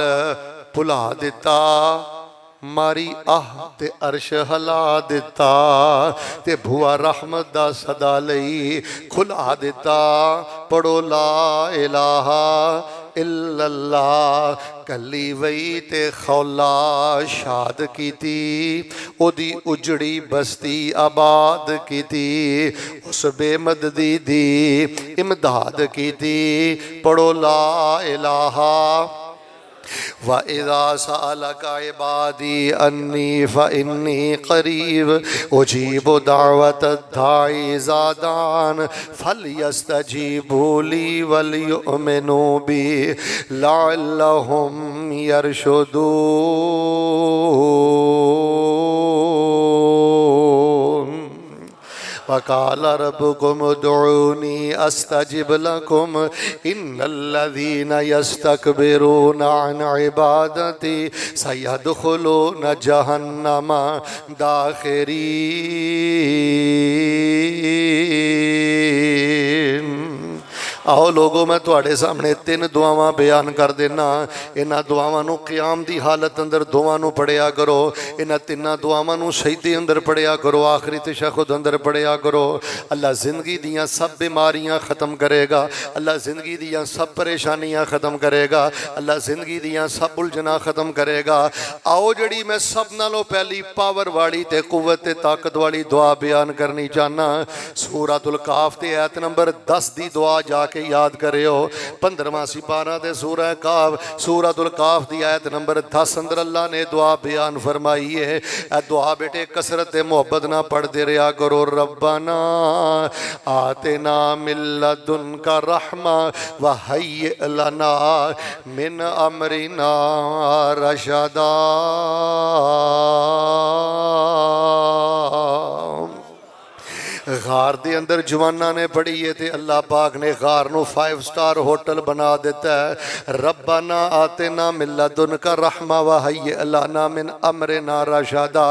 भुला दिता, मारी आह ते अर्श हला दिता, ते भुआ रहमत दा सदा लई खुला दिता। पढ़ो ला इलाहा इल्लल्लाह, कली वई ते खौला शाद कीती, ओदी उजड़ी बस्ती आबाद कीती, उस बेमददी दी इमदाद कीती। पढ़ो ला इलाहा व इज़ा सअलका इबादी अन्नी फ़इन्नी क़रीब उजीबु दावत दाई इज़ा दान फलयस्तजीबू ली वलयुमिनू बी लअल्लहुम यरशुदून। वकाल रब्बुकुम उदऊनी अस्तजिब लकुम इन्नल्लज़ीना यस्तकबिरूना अन इबादती सयदखुलूना जहन्नम दाखिरीन। आओ लोगों, मैं तुहाडे सामने 3 दुआवां बयान कर देना। इन्हां दुआवां नूं क़याम दी हालत अंदर दोवां नूं पढ़िया करो। इन्हां 3 दुआवां नूं शहीदी अंदर पढ़िया करो, आखिरी तशहुद अंदर पढ़िया करो। अल्लाह जिंदगी दियां सब बीमारियां ख़त्म करेगा, अल्लाह जिंदगी दियां सब परेशानियां ख़त्म करेगा, अल्लाह जिंदगी दियां सब उलझना ख़त्म करेगा। आओ जड़ी मैं सब नालों पहली पावर वाली ते कुव्वत ते ताकत वाली दुआ बयान करनी चाहना। सूरतुल काफ ते आयत नंबर 10 दी दुआ जाके याद करियो। 15वां सिपारा ते सूरह काफ, सूरतुल काफ दी आयत नंबर 10 अंदर अल्लाह ने दुआ बयान फरमाई है। ए दुआ बेटे कसरत ते मोहब्बत ना पढ़ते रहा करो। रब्बना आतिना मिन लदुनका रहमा व हय्यि लना मिन अमरिना रशदा। गार दे अंदर जवाना ने पढ़ी है तो अल्लाह पाक ने गार नूं 5 स्टार होटल बना दिता है। रब्बना आतिना मिन लदुनका रहमा व हय्यि लना मिन अमरिना रशदा।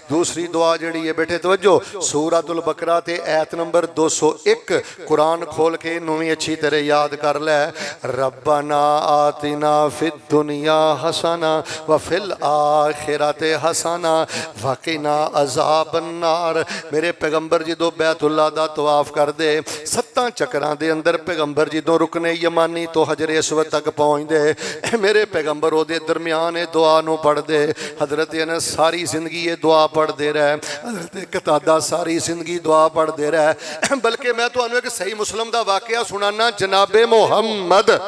दूसरी दुआ जड़ी है बेटे तवज्जो, सूरतुल बकरा ते आयत नंबर 201 कुरान खोल के इनू भी अच्छी तरह याद कर लै। रब्बना आतिना फिद दुनिया हसना व फिल आखिरते हसना वकिना अज़ाबन्नार। मेरे पैगंबर जदों बैतुल्ला दा तवाफ कर दे, 7 चक्रां दे अंदर पैगंबर जदों रुकने यमानी तो हजरे अस्वद तक पहुँचते, मेरे पैगंबर ओदे दरमियान दुआ नूं पढ़दे। हजरत अनस सारी जिंदगी ये दुआ पढ़ते रहे, हजरत कतादा सारी जिंदगी दुआ पढ़ते रहे। बल्कि मैं तुहानूं एक सही मुस्लिम दा वाकया सुनाना। जनाबे मुहम्मद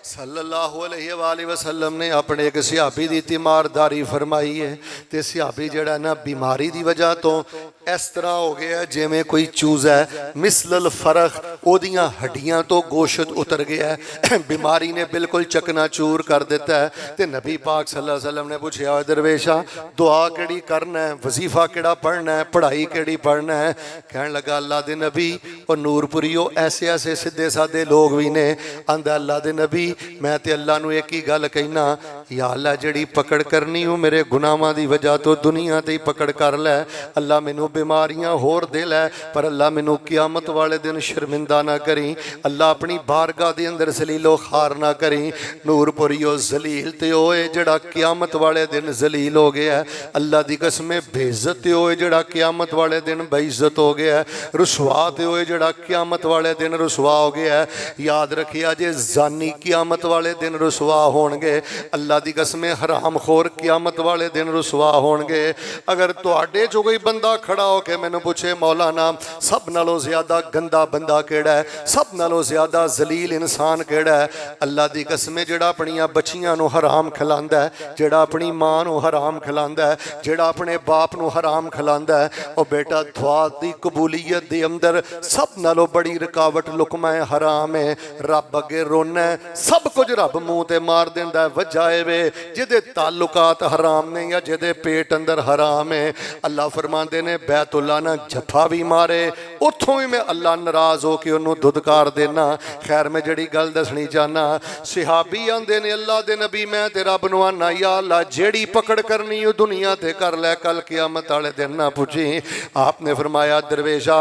सल्लल्लाहु अलैहि वसल्लम ने अपने एक सिहाबी की तीमारदारी फरमाई है। तो सिहाबी जड़ा ना बीमारी की वजह तो इस तरह हो गया जिमें कोई चूज़ा है, मिसलल फरख ओदियां हड्डियां तो गोश्त उतर गया है, बीमारी ने बिल्कुल चकनाचूर कर दिता है। तो नबी पाक सल्लल्लाहु अलैहि वसल्लम ने पूछा, दरवेशा दुआ केड़ी करना है, वजीफा केड़ा पढ़ना है, पढ़ाई केड़ी पढ़ना है? कहने लगा अल्लाह दे नबी और नूरपुरियो ऐसे ऐसे सीधे साधे लोग भी ने। आंदा अल्लाह दे नबी मैं ते अल्लाह नूं एक ही गल कहना, या अल्लाह जड़ी पकड़ करनी हो मेरे गुनाहां दी वजह तो दुनिया ते ही पकड़ कर लै। अल्लाह मैनू बीमारियां होर दे लै, पर अल्लाह मैनू क़यामत वाले दिन शर्मिंदा ना करी। अल्लाह अपनी बारगाह दे अंदर जलीलो खार ना करी। नूरपुरियो जलील ते होए जड़ा क़यामत वाले दिन जलील हो गया। अल्लाह दी कसमें बेइज्जत ते होए जड़ा क़यामत वाले दिन बेइज्जत हो गया। रुसवा ते होए जड़ा क़यामत वाले दिन रुसवा हो गया। याद रखिया जे जानी क़यामत वाले दिन रुसवा होणगे, अल्लाह दी कसमें हराम खोर क़यामत वाले दिन रुसवा होणगे। अगर तुहाडे चो कोई बंदा खड़ा हो के मैनू पूछे मौलाना सब नालों ज़्यादा गंदा बंदा केड़ा है, सब नालों ज़्यादा जलील इंसान केड़ा है? अल्लाह दी कसमें जेड़ा अपनियां बच्चियां नू हराम खिलांदा है, जेड़ा अपनी मां नू हराम खिलांदा है, जेड़ा अपने बाप नू हराम खिलांदा है, ओ बेटा दुआ दी कबूलियत दे अंदर सब नालों बड़ी रुकावट लुकमा हराम है। रब अगे रोना है, सब कुछ रब मूँह ते मार देंदा है। वजह है वे जिहदे ताल्लुकात हराम ने या जिहदे पेट अंदर हराम है। अल्लाह फरमाते ने बैतुल्ला ना जफा भी मारे ਉੱਥੋਂ ਵੀ ਮੈਂ ਅੱਲਾ ਨਾਰਾਜ਼ ਹੋ ਕੇ ਉਹਨੂੰ ਦੁਦਕਾਰ ਦੇਣਾ। ਖੈਰ ਮੈਂ ਜਿਹੜੀ ਗੱਲ ਦੱਸਣੀ ਚਾਹਨਾ, ਸਿਹਾਬੀ ਆਂਦੇ ਨੇ ਅੱਲਾ ਦੇ ਨਬੀ ਮੈਂ ਤੇ ਰੱਬ ਨੂੰ ਆਨਾ ਯਾ ਅੱਲਾ ਜਿਹੜੀ ਪਕੜ ਕਰਨੀ ਉਹ ਦੁਨੀਆ ਤੇ ਕਰ ਲੈ, ਕੱਲ कियामत वाले दिन ना पूछी। आपने फरमाया दरवेशा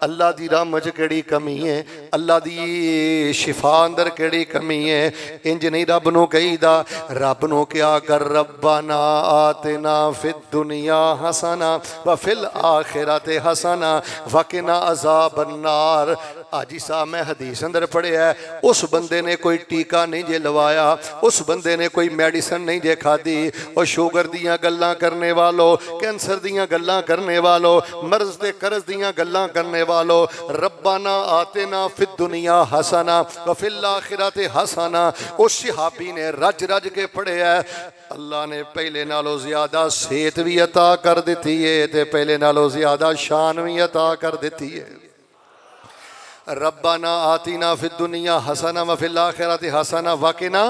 अल्लाह दी रहमत च केड़ी कमी है, अल्लाह दी शिफा अंदर केड़ी कमी है। इंज नहीं रब नूं कहीदा, रब नूं क्या कर रब्बाना आतिना फिद दुनिया हसना व फिल आखिरत हसना वकिना अज़ाबन नार। हाजी साहब मैं हदीस अंदर पढ़िया, उस बंदे ने कोई टीका नहीं जे लवाया, उस बंदे ने कोई मेडिसिन नहीं जे खाधी, और शुगर दियां गल्लां करने वालों, कैंसर दियां गल्लां करने वालों, मर्ज ते कर्ज दियां गल्लां करने वालों, रब्बाना आतिना फिद दुनिया हसना व फिल आखिरत हसना। उस सहाबी ने रज रज के पढ़िया, अल्लाह ने पहले नालों ज्यादा सेहत भी अता कर दी है ते पहले नालों ज्यादा शान भी अता कर दी है। रब्बाना आतिना फिद दुनिया हसना व फिल आखिरति हसना वकिना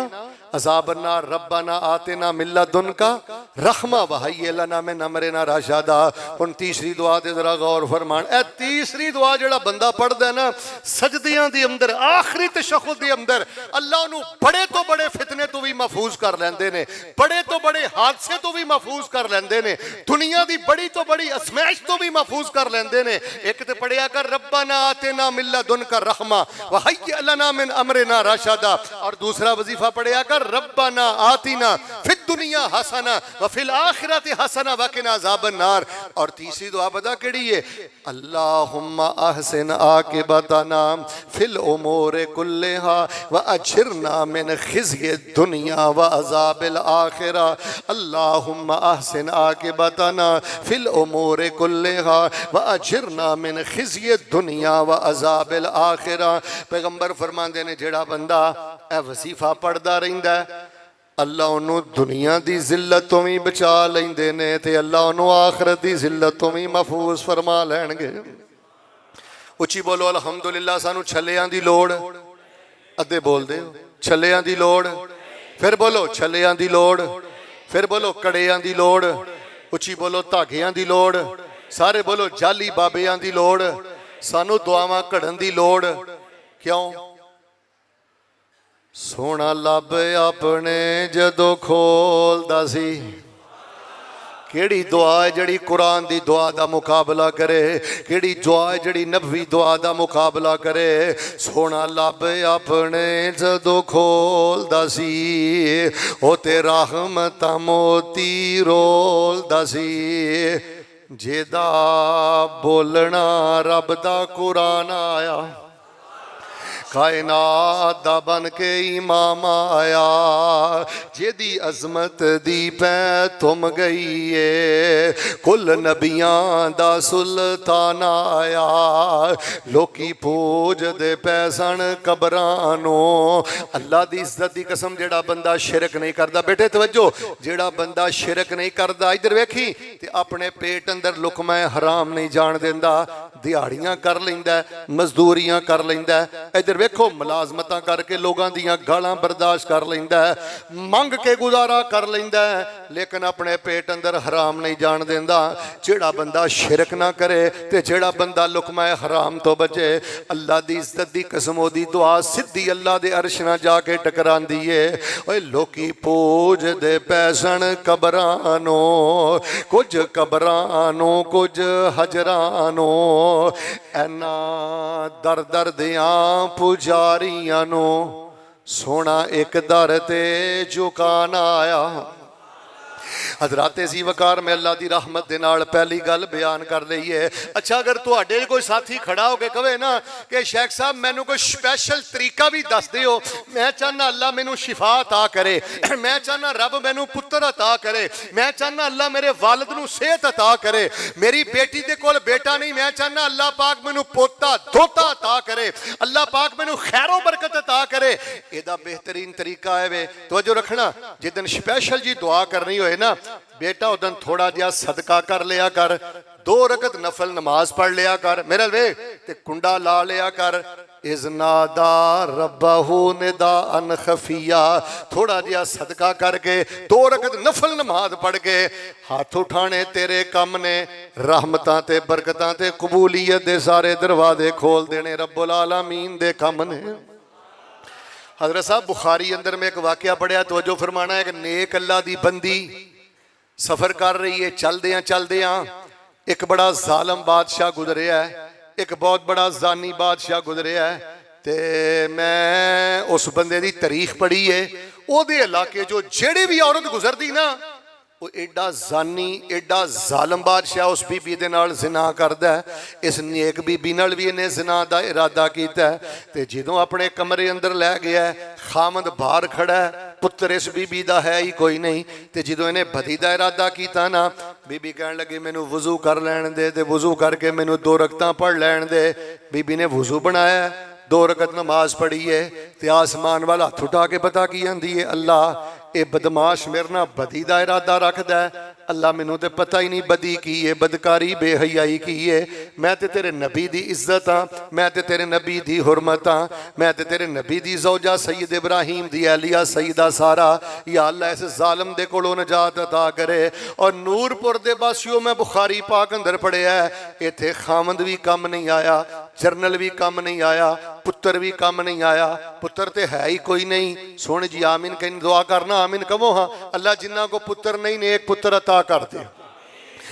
अज़ाबन्नार। रब्बाना आतिना मिन लदुनका रहमा व हय्यि लना मिन अमरिना रशदा। हुण तीसरी दुआ ते जरा गौर फरमान। ए तीसरी दुआ जेड़ा बंदा पढ़दा है ना सजदियां दे अंदर, आखिरी तशहुद दे अंदर, अल्लाह नूं बड़े तो बड़े फितने तो भी महफूज कर लैंदे ने, बड़े तो बड़े हादसे तो भी महफूज कर लैंदे ने, दुनिया दी बड़ी तो बड़ी अजमाइश तो भी महफूज कर लैंदे ने। एक ते पढ़िया कर रब्बाना आतिना मिन लदुनका रहमा व हय्यि लना मिन अमरिना रशदा, और दूसरा वजीफा पढ़िया कर रब्बाना आतिना फिद दुनिया हसना व फिल आखिरति हसना वकिना अज़ाबन नार। और तीसरी दुआ पता केड़ी है, अल्लाहुम्मा अहसिन आकिबतना फिल उमूरि कुल्लिहा व अजिरना मिन खिज़्यि दुनिया व अज़ाबिल आखिरा। अल्लाहुम्मा अहसिन आकिबतना फिल उमूरि कुल्लिहा व अजिरना मिन खिज़्यि दुनिया व अज़ाबिल आखिरा। पैगंबर फरमांदे ने जेड़ा बंदा ए वजीफा पढ़दा रहिंदा अल्लाह उन्होंने दुनिया की जिल्लत तो भी बचा लेंदे ने ते अल्लाह उन्होंने आखरत की जिल्लत तो भी महफूज फरमा लैणगे। उच्ची बोलो अलहमदुलिल्लाह। सानू छलियां दी लोड़, अद्धे बोलदे हो छलियां दी लोड़, फिर बोलो छलियां दी लोड़, फिर बोलो कड़ियां दी लोड़, उच्ची बोलो धागियां दी लोड़, सारे बोलो जाली बाबियां दी लोड़, सानू दुआवां घड़न दी लोड़। क्यों? सोना लब अपने जदों खोलदा सी, केड़ी दुआ है जड़ी कुरान दी दुआ दा मुकाबला करे, केड़ी दुआ है जड़ी नबवी दुआ दा मुकाबला करे। सोना लब अपने जदों खोलदा सी, ओ ते रहमतां मोती रोलदा सी। जेदा बोलना रब दा कुरान आया, कायनात दा बन के इमाम आया, जेदी अजमत दी पै तुम गई है, कुल नबियां दा सुल्तान आया। लोकी पूज दे पैसन कबरानो, अल्लाह दी इज्जत दी कसम जेड़ा बंदा शिरक नहीं करदा, बेटे तवज्जो, जेड़ा बंदा शिरक नहीं करदा इधर वेखी ते अपने पेट अंदर लुकमा हराम नहीं जान देंदा, दिहाड़ियां कर लैंदा, मजदूरियां कर लैंदा, इधर वेखो मुलाजमत करके लोगों दियां गालां बर्दाश्त कर लैंदा, मंग के गुजारा कर लैंदा, लेकिन अपने पेट अंदर हराम नहीं जान देंदा। जेड़ा बंदा शिरक ना करे ते जेड़ा बंदा लुकमा हराम तो बचे, अल्लाह दी इज्जत दी कसम ओदी दुआ सीधी अल्लाह दे अर्श नाल जाके टकरांदी है। ओए लोकी पूज दे पैसन कबरानो, कुछ कबरानो कुछ हजरानो, ऐना दर दर दियां पुजारियां नो सोना एक दर ते झुकाना आया। हजरात जी वकार में अल्लाह की रहमत दे नाल पहली गल बयान कर रही है। अच्छा अगर तुहाडे कोई साथी खड़ा हो के कहे ना कि शेख साहब मैनू कोई स्पैशल तरीका भी दस दिओ, मैं चाहना अल्लाह मैनू शिफा अता करे, मैं चाहना रब मैनू पुत्र अता करे, मैं चाहना अल्लाह मेरे वालिद नू सेहत अता करे, मेरी बेटी दे कोल बेटा नहीं, मैं चाहना अल्लाह पाक मैनू पोता दोता अता करे, अल्लाह पाक मैनू खैरो बरकत अता करे, एदा बेहतरीन तरीका है वे तवज्जो रखना। जिदन स्पैशल जी दुआ करनी होए ना बेटा उदन थोड़ा जिहा सदका कर लिया कर, 2 रकत नफल नमाज पढ़ लिया कर, मेरे वे ते कुंडा ला लिया कर, इज़नादा रब्बहू निदा अन खफिया। थोड़ा जिहा सदका करके 2 रकत नफल नमाज पढ़ के हाथ उठाने तेरे कम ने, रहमतां ते बरकतां ते कबूलियत दे सारे दरवाजे खोल देने रब्बुल आलमीन दे कम ने। हज़रत साहब बुखारी अंदर में एक वाकया पढ़िया, तवज्जो फरमाना है। एक नेक अल्लाह दी बंदी सफ़र कर रही है, चलदियां एक बड़ा जालम बादशाह गुजरिया है, एक बहुत बड़ा जानी बादशाह गुजरिया है। तो मैं उस बंदे की तारीख पढ़ी है, ਉਹਦੇ इलाके जो ਜਿਹੜੀ भी औरत गुजरती ना, वो एडा जानी एडा जालम बादशाह उस बीबी दे नाल जिना करदा है। इस नेक बीबी नाल भी इन्हें जिना दा इरादा कीता है। ते जदों अपने कमरे अंदर लै गया, खामद बाहर खड़ा है, पुत्र इस बीबी दा है ही कोई नहीं। ते जदों इन्हें बदी दा इरादा कीता ना, बीबी कहन लगी मैनू वजू कर लैण दे, ते वजू करके मैनू 2 रकतां पढ़ लैण दे। बीबी ने वजू बनाया, 2 रकत नमाज पढ़ी है, ते आसमान वाल हथ उठा के पता की आंदी है, अल्लाह ये बदमाश मेरे नाल बदी का इरादा रखता है। अल्लाह मैनू तो पता ही नहीं बदी की है, बदकारी बेहयाई की है। मैं तो तेरे नबी की इज्जत हाँ, मैं तो तेरे नबी की हुरमत हाँ, मैं तो तेरे नबी की ज़ौजा सैयद इब्राहीम दी एलिया सईदा सारा। या अल्लाह इस जालम दे कोलों नजात अता करे। और नूरपुर दे बासियों मैं बुखारी पाक अंदर पढ़िया है, इत्थे खामद भी कम नहीं आया, जरनल भी कम नहीं आया, पुत्र भी कम नहीं आया। पुत्र तो है ही कोई नहीं। सुन जी आमीन कहीं दुआ करना, आमीन कहो हाँ। अल्लाह जिन्ना को पुत्र नहीं ने एक पुत्र अता कर दे।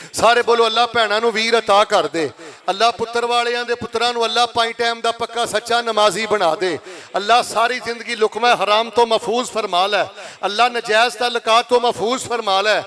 सारे बोलो अल्लाह भैनों नूं वीर अता कर दे। अल्लाह पुत्र वालियां दे पुत्रां नूं अल्लाह 5 टाइम दा पक्का सच्चा नमाजी बना दे। अल्लाह सारी जिंदगी लुकमा हराम तो महफूज फरमा लै। अल्लाह नजायज़ तलकात तो महफूज फरमा लै।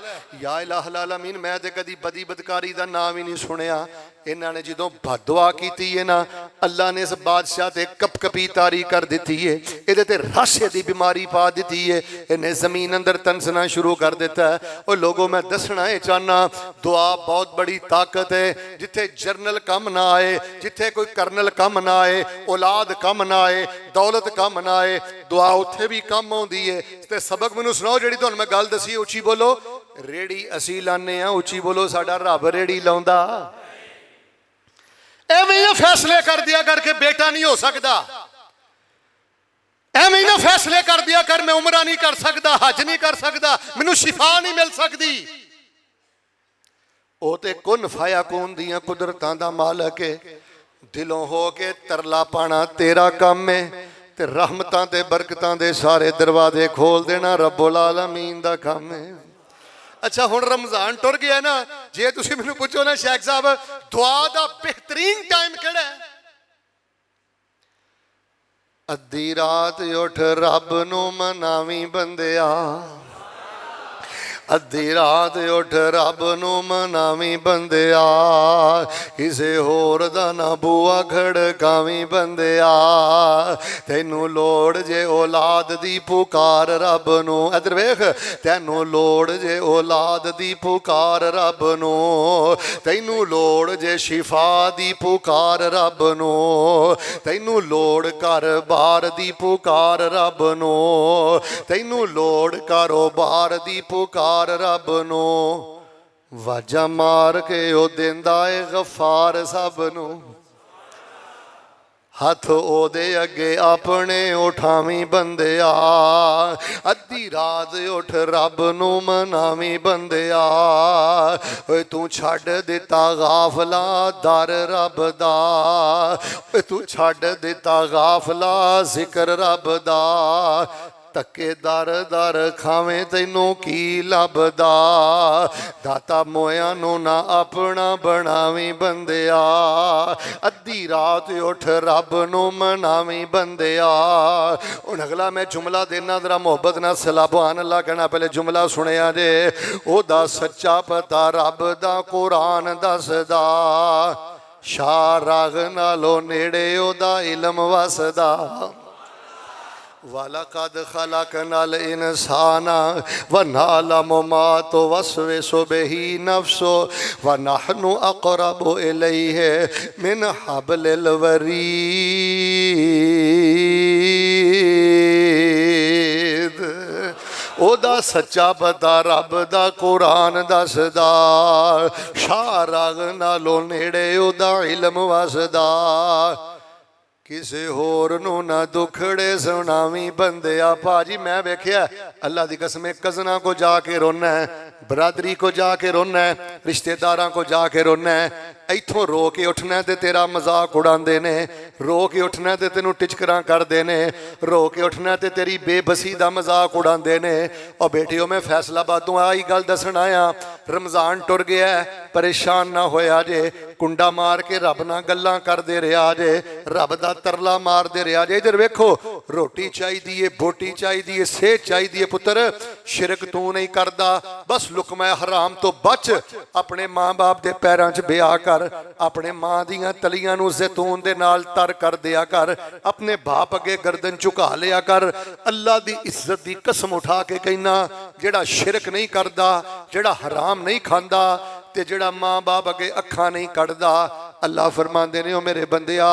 या इलाहुल आलमीन, मैं तो कदी बदी बदकारी का नाम ही नहीं सुनिया। इन्होंने जो बददुआ की है ना, अल्लाह ने इस बादशाह से कपकपी तारी कर दी है, ये राशे की बीमारी पा दी है, इन्हें जमीन अंदर तनसना शुरू कर दिता है। और लोगों मैं दसना ये चाहना, दुआ बहुत बड़ी ताकत है। जिथे जरनल कम ना आए, जिथे कोई करनल कम ना आए, औलाद कम ना आए, दौलत कम ना आए, दुआ उत्थे भी कम आउंदी है। ते सबक मैनूं सुनाओ जिहड़ी तुहानूं मैं गल दसी, उची बोलो। रेड़ी असी लाने आ, उची बोलो साडा रब रेड़ी लाउंदा। एवें फैसले कर दिया करके बेटा नहीं हो सकता, एवें ना फैसले कर दिया कर मैं उमरा नहीं कर सकता, हज नहीं कर सकता, मैनू शिफा नहीं मिल सकती। वो तो कुन फाया कून दियां कुदरतां दा मालक है। दिलों हो के तरला पाना तेरा काम है, ते रहमतां ते बरकतां दे सारे दरवाजे खोल देना रब्बुल आलमीन दा काम है। अच्छा हुण रमजान टुर गया ना, जे तुसीं मैनूं पुछो ना शेख साहब दुआ दा बेहतरीन टाइम किहड़ा है? अद्धी रात उठ रब नूं मनावी बंदिया, अद्धी रात उठ रब नूं मनावी बंदिया, किसे होर दा ना बुआ खड़कावी बंदिया। तैनू लोड़ जे औलाद दी पुकार रब नूं, इधर वेख, तैनू लोड़ जे औलाद दी पुकार रब नूं, तैनू लोड़ जे शिफा दी पुकार रब नूं, तैनू लोड़ घर बार दी पुकार रब नूं, तैनू लोड़ कारोबार दी पुकार रब नूं। वाजा मार के ओ देंदा ए गफार सब नूं, हथ ओदे अगे अपने उठावी बंदिया। अद्धी रात उठ रब नूं मनावी बंदिया। ओए तू छड्ड दिता गाफला दर रब दा, ओए तू छड्ड दिता गाफला जिक्र रब दा। धक्के दर दर खावे तैनू की लभदा, दाता मोया नू ना अपना बनावी बंदिया। अद्धी रात उठ रब नू मनावी बंदिया। हुण अगला मैं जुमला देना, जरा मोहब्बत ना सलाबहान अल्लाह कहना। पहले जुमला सुनिया जे, ओदा सच्चा पता रब दा कुरान दसदा, शाह राग नालों नेड़े ओदा इल्म वसदा। वलक़द ख़लक़नल इंसाना व नअलमु मा तुवस्विसु बिही नफ्सु व नहनु अक़रबु इलैहि मिन हब्लिल वरीद। ओदा सच्चा पता रब दा कुरान दसदा, शाह राग नालों नेड़े ओदा इल्म वसदा। ਕਿਸੇ ਹੋਰ ਨੂੰ ਨਾ ਦੁਖੜੇ ਸੁਣਾਵੀਂ ਬੰਦਿਆ। ਭਾਜੀ ਮੈਂ ਵੇਖਿਆ ਅੱਲਾ ਦੀ ਕਸਮ ਕਜ਼ਨਾਂ ਕੋ ਜਾ ਕੇ ਰੋਣਾ ਹੈ, ਬਰਾਦਰੀ ਕੋ ਜਾ ਕੇ ਰੋਣਾ ਹੈ, ਰਿਸ਼ਤੇਦਾਰਾਂ ਕੋ ਜਾ ਕੇ ਰੋਣਾ ਹੈ। ਇੱਥੋਂ ਰੋ ਕੇ ਉੱਠਣਾ ਤੇ ਤੇਰਾ ਮਜ਼ਾਕ ਉਡਾਉਂਦੇ ਨੇ, ਰੋ ਕੇ ਉੱਠਣਾ ਤੇ ਤੈਨੂੰ ਟਿਚਕਰਾਂ ਕਰਦੇ ਨੇ, ਰੋ ਕੇ ਉੱਠਣਾ ਤੇ ਤੇਰੀ ਬੇਬਸੀ ਦਾ ਮਜ਼ਾਕ ਉਡਾਉਂਦੇ ਨੇ। ਉਹ ਬੇਟਿਓ ਮੈਂ ਫੈਸਲਾਬਾਦੋਂ ਆਹੀ ਗੱਲ ਦੱਸਣ ਆਇਆ, ਰਮਜ਼ਾਨ ਟੁਰ ਗਿਆ, ਪਰੇਸ਼ਾਨ ਨਾ ਹੋਇਆ ਜੇ, ਕੁੰਡਾ ਮਾਰ ਕੇ ਰੱਬ ਨਾਲ ਗੱਲਾਂ ਕਰਦੇ ਰਿਹਾ ਜੇ, ਰੱਬ ਦਾ ਤਰਲਾ ਮਾਰਦੇ ਰਿਹਾ ਜੇ। ਇਧਰ ਵੇਖੋ ਰੋਟੀ ਚਾਹੀਦੀ ਏ, ਬੋਟੀ ਚਾਹੀਦੀ ਏ, ਸਿਹਤ ਚਾਹੀਦੀ ਏ। ਪੁੱਤਰ ਸ਼ਿਰਕ ਤੂੰ ਨਹੀਂ ਕਰਦਾ, ਬਸ ਲੁਕਮਾ ਹਰਾਮ ਤੋਂ ਬਚ, ਆਪਣੇ ਮਾਂ-ਬਾਪ ਦੇ ਪੈਰਾਂ 'ਚ ਬਿਆ ਕਰ, ਆਪਣੇ ਮਾਂ ਦੀਆਂ ਤਲੀਆਂ ਨੂੰ ਜ਼ੈਤੂਨ ਦੇ ਨਾਲ ਤਰ ਕਰ ਦਿਆ ਕਰ, ਆਪਣੇ ਬਾਪ ਅੱਗੇ ਗਰਦਨ ਝੁਕਾ ਲਿਆ ਕਰ। ਅੱਲਾ ਦੀ ਇੱਜ਼ਤ ਦੀ ਕਸਮ ਉਠਾ ਕੇ ਕਹਿਣਾ, ਜਿਹੜਾ ਸ਼ਿਰਕ ਨਹੀਂ ਕਰਦਾ, ਜਿਹੜਾ ਹਰਾਮ ਨਹੀਂ ਖਾਂਦਾ ਤੇ ਜਿਹੜਾ ਮਾਂ-ਬਾਪ ਅੱਗੇ ਅੱਖਾਂ ਨਹੀਂ ਕੱਢਦਾ, ਅੱਲਾ ਫਰਮਾਉਂਦੇ ਨੇ ਉਹ ਮੇਰੇ ਬੰਦਿਆ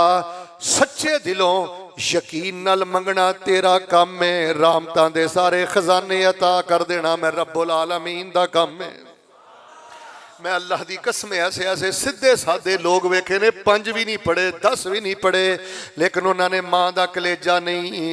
ਸੱਚੇ ਦਿਲੋਂ ਯਕੀਨ ਨਾਲ ਮੰਗਣਾ ਤੇਰਾ ਕੰਮ ਹੈ, ਰਾਮਤਾਂ ਦੇ ਸਾਰੇ ਖਜ਼ਾਨੇ ਅਤਾ ਕਰ ਦੇਣਾ ਮੈਂ ਰੱਬੁਲ ਆਲਮੀਨ ਦਾ ਕੰਮ ਹੈ। मैं अल्लाह की कसम ऐसे ऐसे सीधे सादे लोग वेखे ने, 5 भी नहीं पढ़े, 10 भी नहीं पढ़े, लेकिन उन्होंने माँ का कलेजा नहीं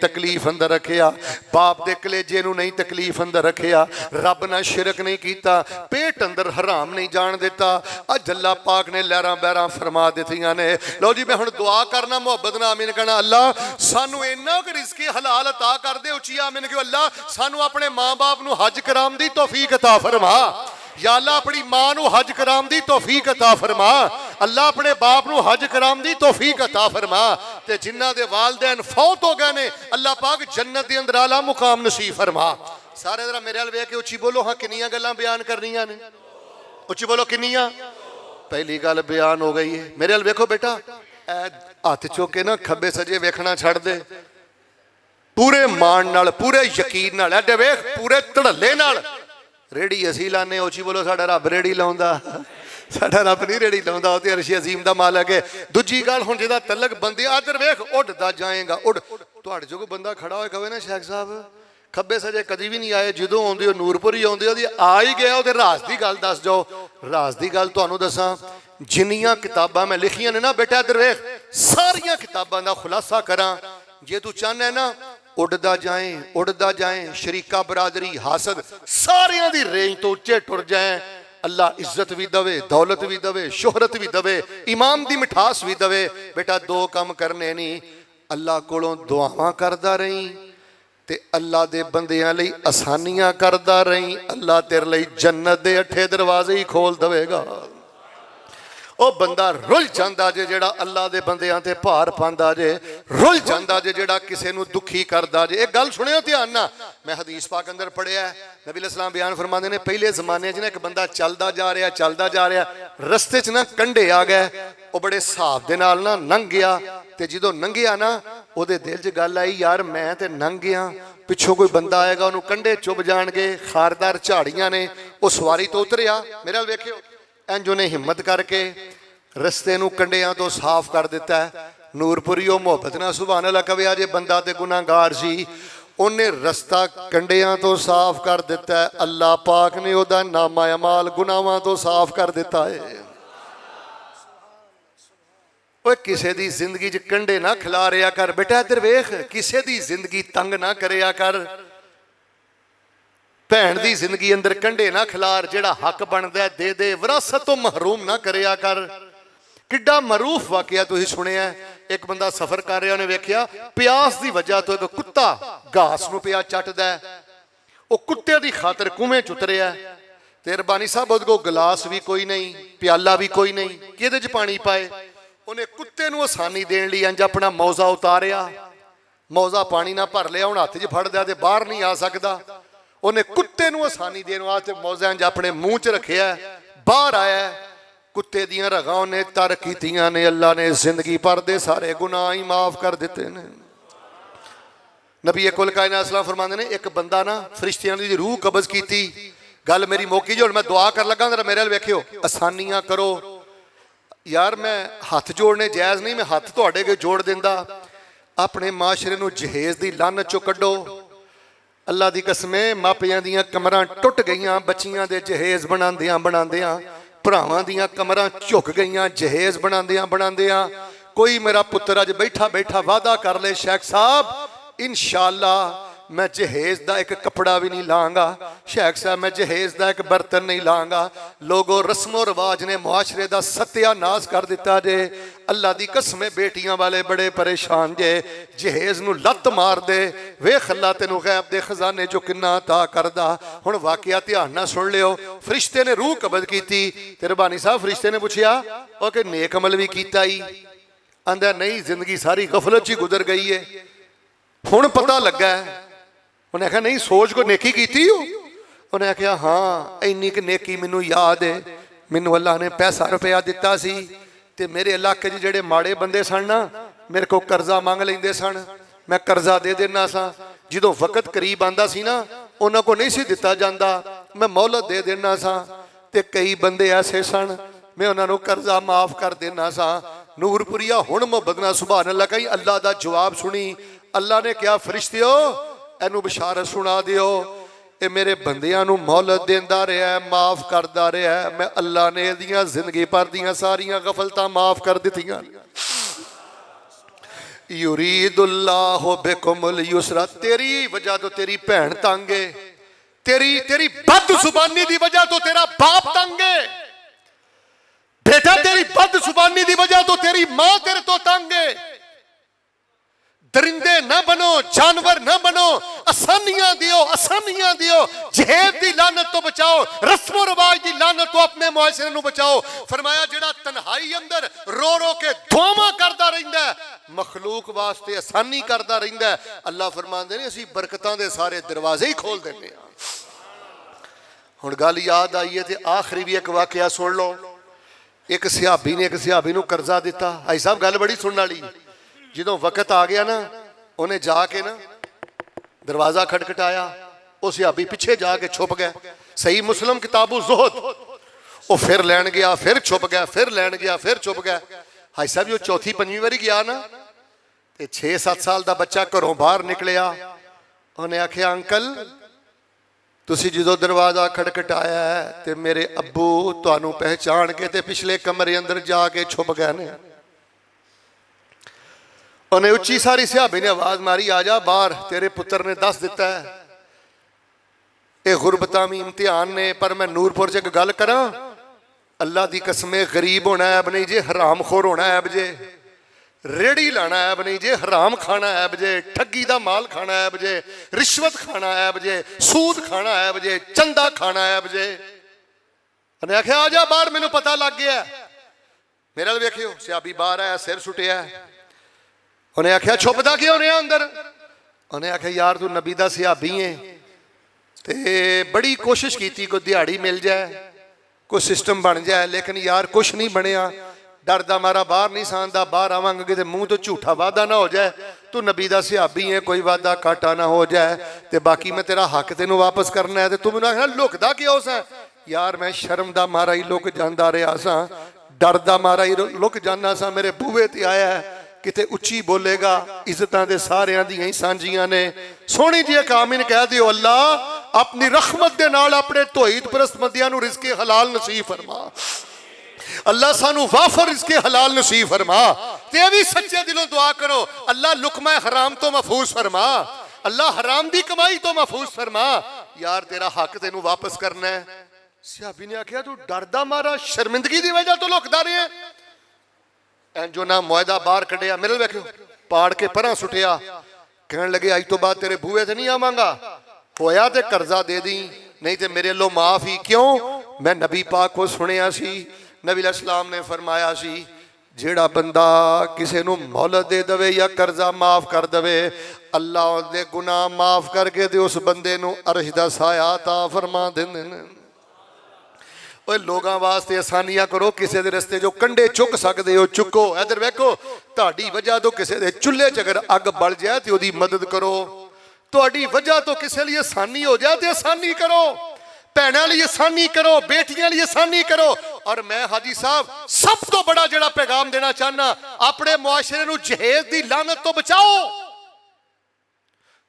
तकलीफ अंदर रखिया, बाप के कलेजे नूं नहीं तकलीफ अंदर रखिया, रब नाल शिरक नहीं किया, पेट अंदर हराम नहीं जान दिता। अज अल्लाह पाक ने लहरां बहरां फरमा दित्तियां ने। लो जी मैं हुण दुआ करना, मुहब्बत नाल आमीन कहना, अल्लाह सानू इन्ना क रिज़्क़ हलाल अता कर दे, उच्ची आमीन कहो। अल्लाह सानू अपने माँ बाप नूं हज कराउण दी तौफीक अता फरमा। या अल्लाह अपनी मां नूं हज कराउण दी तौफीक अता फरमा। अल्लाह अपने बाप नूं हज कराउण दी तौफीक अता फरमा। ते जिन्हां दे वालिदैन फौत हो गए ने, अल्लाह पाक जन्नत दे अंदर आला मुकाम नसीब फरमा। सारे जरा मेरे अल वेख के उच्ची बोलो, हाँ किन्नियां गल्लां बयान करनियां ने, उच्ची बोलो किन्नियां। पहली गल बयान हो गई है। मेरे अल वेखो बेटा, हथ चुक के ना खब्बे सजे वेखना छड़ दे, पूरे मान नाल, पूरे यकीन नाल, ऐडे वेख पूरे धड़ल्ले नाल। रेड़ी असी लाने, उची बोलो साडा रब रेड़ी लाउंदा, साडा रब नहीं रेड़ी लाउंदा, वो ते अर्श अजीम दा मालक है। दूजी गल हुण जिहदा तलक बंदे अदर वेख उड़दा जाएगा, उड़ तुहाडे जो कोई बंदा खड़ा होए कहे ना शेख साहब खब्बे सजे कदी भी नहीं आए, जदों आउंदे हो नूरपुरी आउंदे ओदी आ ही गया, ओदे राज दी गल दस जाओ। राज दी गल तुहानूं दसां, जिन्नियां किताबां मैं लिखियां ने ना बेटा, अदर वेख सारियां किताबां दा खुलासा करां। जे तू चाहना है ना उड़दा जाए, शरीका बरादरी हासद सारियां दी रेंज तो उच्चे टुर जाए, अल्लाह इज्जत भी दवे, दौलत भी दवे, शोहरत भी दवे, इमाम दी मिठास भी दवे। बेटा दो काम करने नहीं, अल्लाह कोलों दुआवां करदा रही ते अल्लाह दे बंदियां लई आसानियां करदा रही, अल्लाह तेरे लई जन्नत दे 8 दरवाजे ही खोल देवेगा। ਉਹ ਬੰਦਾ ਰੁੱਲ ਜਾਂਦਾ ਜੇ ਜਿਹੜਾ ਅੱਲਾ ਦੇ ਬੰਦਿਆਂ ਤੇ ਭਾਰ ਪਾਉਂਦਾ ਜੇ, ਰੁੱਲ ਜਾਂਦਾ ਜੇ ਜਿਹੜਾ ਕਿਸੇ ਨੂੰ ਦੁਖੀ ਕਰਦਾ ਜੇ। ਇਹ ਗੱਲ ਸੁਣਿਓ ਧਿਆਨ ਨਾਲ, ਮੈਂ ਹਦੀਸ ਪਾਕ ਅੰਦਰ ਪੜਿਆ, ਨਬੀ ਅਲੈਹਿਸਲਾਮ ਬਿਆਨ ਫਰਮਾਉਂਦੇ ਨੇ, ਪਹਿਲੇ ਜ਼ਮਾਨੇ 'ਚ ਨਾ ਇੱਕ ਬੰਦਾ ਚੱਲਦਾ ਜਾ ਰਿਹਾ, ਰਸਤੇ 'ਚ ਨਾ ਕੰਢੇ ਆ ਗਏ, ਉਹ ਬੜੇ ਹਿਸਾਬ ਦੇ ਨਾਲ ਨਾ ਲੰਘ ਗਿਆ, ਤੇ ਜਦੋਂ ਲੰਘਿਆ ਨਾ ਉਹਦੇ ਦਿਲ 'ਚ ਗੱਲ ਆਈ, ਯਾਰ ਮੈਂ ਤੇ ਲੰਘ ਗਿਆ, ਪਿੱਛੋਂ ਕੋਈ ਬੰਦਾ ਆਏਗਾ ਉਹਨੂੰ ਕੰਢੇ ਚੁੱਭ ਜਾਣਗੇ, ਖਾਰਦਾਰ ਝਾੜੀਆਂ ਨੇ। ਉਹ ਸਵਾਰੀ ਤੋਂ ਉਤਰਿਆ, ਮੇਰੇ ਵੱਲ ਵੇਖਿਓ, इंज उन्हें हिम्मत करके रस्ते नूं कंडियां तो साफ कर दिता है। नूरपुरीओ मुहब्बत नाल सुभान अल्लाह कवे, जे बंदा ते गुनाहगार सी, उन्हें रस्ता कंडियां तो साफ कर दिता है। अल्लाह पाक ने ओदा नामा अमाल गुनाहां तो साफ कर दिता है। ओए किसे दी जिंदगी च कंडे ना खिला रिया कर बेटा, इधर वेख, किसे दी जिंदगी तंग ना करिया कर, भैन दी जिंदगी अंदर कंडे ना खिलार, जेड़ा हक बनदा दे दे, विरासत तो महरूम ना करिया कर। किड्डा मरूफ वाकया तुसीं सुनिया, एक बंदा सफर कर रहा, उन्हें वेख्या प्यास की वजह तो एक कुत्ता घास नूं पिया चटदा, वो कुत्ते की खातर कुएं च उतरिया। ते रबानी साहब उहदे कोल गिलास भी कोई नहीं, प्याला भी कोई नहीं, किहदे च पानी पाए। उन्हें कुत्ते नूं आसानी देण लई इंज अपना मौजा उतारिया, मौजा पानी ना भर लिया, हुण हत्थ 'च फड़दा ते बाहर नहीं आ सकदा। उन्हें कुत्ते नूं आसानी देण वास्ते मौजा इंज अपने मूँह च रखिया, बाहर आया, कुत्ते दियां रगां उन्हें तर कीतियां ने। अल्लाह ने जिंदगी भर दे सारे गुनाह ही माफ कर दिते ने। नबी कुल कायनात सलाम फरमांदे ने, एक बंदा ना फरिश्तियां दी रूह कब्ज कीती। गल मेरी मौकी जो मैं दुआ कर लगा, जरा मेरे अल वेखियो, आसानियां करो यार। मैं हथ जोड़ने जायज़ नहीं, मैं हथ तुहाडे अगे जोड़ दिंदा। अपने माशरे नूं जहेज दी लानत चों कड्डो। अल्लाह दी कसमे मापियां दियां कमरां टुट गईयां, बच्चियां दे जहेज बनांदियां भरावां दियां कमरां झुक गईयां, जहेज बनांदियां कोई मेरा पुत्र अज बैठा बैठा वादा कर ले शेख साहब इंशाअल्लाह मैं जहेज का एक कपड़ा भी नहीं लाँगा, शेख साहब मैं जहेज का एक बर्तन नहीं लाँगा। लोगों रस्मो रिवाज ने मुआशरे का सत्यानाश कर दिता जे। अल्लाह की कसम बेटियां वाले बड़े परेशान जे, जहेज नूं लत्त मार दे, वेख अल्लाह तेनू गैब दे खजाने चो किन्ना अता करदा। हुण वाकया ध्यान नाल सुन लियो। फरिश्ते ने रूह कबज की, ते रबानी साहब फरिश्ते ने पुछया ओ कि नेक अमल भी कीता ही? आंदा नहीं, जिंदगी सारी गफलत च ही गुजर गई है। हुण पता लगा है। उन्हें आख्या नहीं सोच को नेकी कीती हो? उन्हें आख्या हाँ इन्नी कि नेकी मैनू याद है, मैनू अल्लाह ने पैसा रुपया दिता सी ते मेरे इलाके च जेड़े माड़े बंदे सन ना मेरे को कर्जा मंग लेंदे सन, मैं कर्जा दे देना सा। जो वक्त करीब आंदा सी ना उन्हां को नहीं सी दिता जांदा, मैं मोहलत दे देना सा। ते कई बंदे ऐसे सन मैं उन्हां नूं कर्जा माफ कर देना सा। नूरपुरिया हुण मुहब्बत नाल सुभान अल्लाह कही अल्लाह दा जवाब सुनी। अल्लाह ने कहा फरिश्तियो एनू बशारत सुना दियो, ये मेरे बंदियां नू मोहलत देंदा रहा है, माफ करदा रहा है। मैं अल्लाह ने इहदियां जिंदगी भर दियां सारियां गफलतां माफ कर दित्तियां। युरीदुल्लाहु बिकुमुल युसरा, तेरी वजह तो तेरी भैन तंग है, तेरी बदजुबानी दी वजह तो तेरा बाप तंग है बेटा, तेरी बदजुबानी दी वजह तो तेरी मां तेरे तो तंग है। दरिंदे ना बनो, जानवर ना बनो, आसानियां दियो, आसानियां दियो। जहेज दी लानत तो बचाओ, रस्मो रिवाज दी लानत तो अपने मुआशरे नूं बचाओ। फरमाया जेड़ा तन्हाई अंदर रो रो के दुआवां करदा रहिंदा है, मखलूक वास्ते आसानी करदा रहिंदा है। अल्लाह फरमांदे ने असीं बरकतां दे सारे दरवाजे ही खोल दिंदे हां। हुण गल याद आई है ते आखिरी भी एक वाकया सुन लो। एक सिहाबी ने एक सिहाबी नूं कर्जा दिता। भाई साहब गल बड़ी सुनने वाली। जो वक्त आ गया ना उन्हें जाके ना दरवाजा खटखटाया, उस सिहाबी पिछे जाके छुप गया। सही मुस्लिम किताबु ज़ुहद, वो फिर लैन गया, फिर छुप गया, फिर लैन गया, फिर छुप गया। हाई साहब जो चौथी पंजवीं बारी गया ना तो 6-7 साल का बच्चा घरों बाहर निकलिया। उन्हें आख्या अंकल तुसी जो दरवाजा खटखटाया है तो मेरे अब्बू तुहानू पहचान के ते पिछले कमरे अंदर जाके छुप गए ने। उन्हें उच्ची सारी सिहाबी ने आवाज मारी आ जा बाहर, तेरे पुत्र ने दस दिता है ये गुरबतां भी इम्तिहान ने। पर मैं नूरपुर च एक गल करा, अल्लाह की कसमें गरीब होना ऐब नहीं जे, हराम खोर होना ऐब जे, रेड़ी लाना ऐब नहीं जे, हराम खाना ऐब जे, ठगी का माल खाना ऐब जे, रिश्वत खाना ऐब जे, सूद खाना ऐब जे, चंदा खाना ऐब जे। उन्हें आख्या आ जा बाहर, मैनू पता लग गया। मेरे वाल वेखियो, सिहाबी बाहर आया, सिर सुटिया। उन्हें आख्या छुपदा क्यों रहा अंदर? उन्हें आख्या यार तू नबी दा सिहाबी है ते बड़ी कोशिश की कोई दिहाड़ी मिल जाए, कोई सिस्टम बन जाए, लेकिन यार कुछ नहीं बनया। डर दा मारा बाहर नहीं सांदा, बाहर आवांगे कि मूँह तो झूठा वादा ना हो जाए, तू नबी दा सिहाबी है, कोई वादा घाटा ना हो जाए, तो बाकी मैं तेरा हक तेनों वापस करना है। तो तू मैनूं आखना लुकदा क्यों सा? यार मैं शर्म दा मारा ही लुक जांदा रहा सा, डर दा मारा ही लुक जाना सा। मेरे बूहे ते आया है, किते उच्ची बोलेगा, इज्जतां दे सारियां दी ही सांझियां ने। सोहनी जी एक आमीन कह दियो, अल्लाह अपनी रहमत दे नाल अपने तौहीद परस्त बंदियां नूं रिज़्क़े हलाल नसीब फरमा। अल्लाह सानू वाफर रिज़्क़े हलाल नसीब फरमा। ते भी सच्चे दिलों दुआ करो, अल्लाह लुकमा हराम तो महफूज फरमा, अल्लाह हराम दी कमाई तो महफूज फरमा। यार तेरा हक तेनू वापस करना है। सिहाबी ने आख्या तू डरदा मारा शर्मिंदगी दी वजह तो लुकदा रहा है। जो ना मुआदा बाहर कढ़िया, मेरे वेखो पाड़ के परा सुटिया। कहने लगे अज तो बाद तेरे बूहे से नहीं आवांगा, होया ते कर्जा दे दी, नहीं तो मेरे लो माफ ही। क्यों? मैं नबी पाक को सुनिया सी, नबी अलैहिस्सलाम ने फरमाया सी जेड़ा बंदा किसी नूं मोहलत दे दवे या कर्जा माफ कर दवे, अल्लाह उहदे गुनाह माफ करके ते उस बंदे नूं अर्श दा साया अता फरमा देंदे ने। ओए लोगों वास्ते आसानियां करो, किसी के रस्ते जो कंडे चुक सकते हो चुको। इधर वेखो तुहाडी वजह तो किसी के चुल्हे च अगर अग बल जाए तो उसकी मदद करो, तुहाडी वजह तो किसी लिए आसानी हो जाए तो आसानी करो, भैनों लिए आसानी करो, बेटियां लिए आसानी करो। और मैं हाजी साहब सब तो बड़ा जिहड़ा पैगाम देना चाहना, अपने मुआशरे नूं जहेज दी लानत तो बचाओ।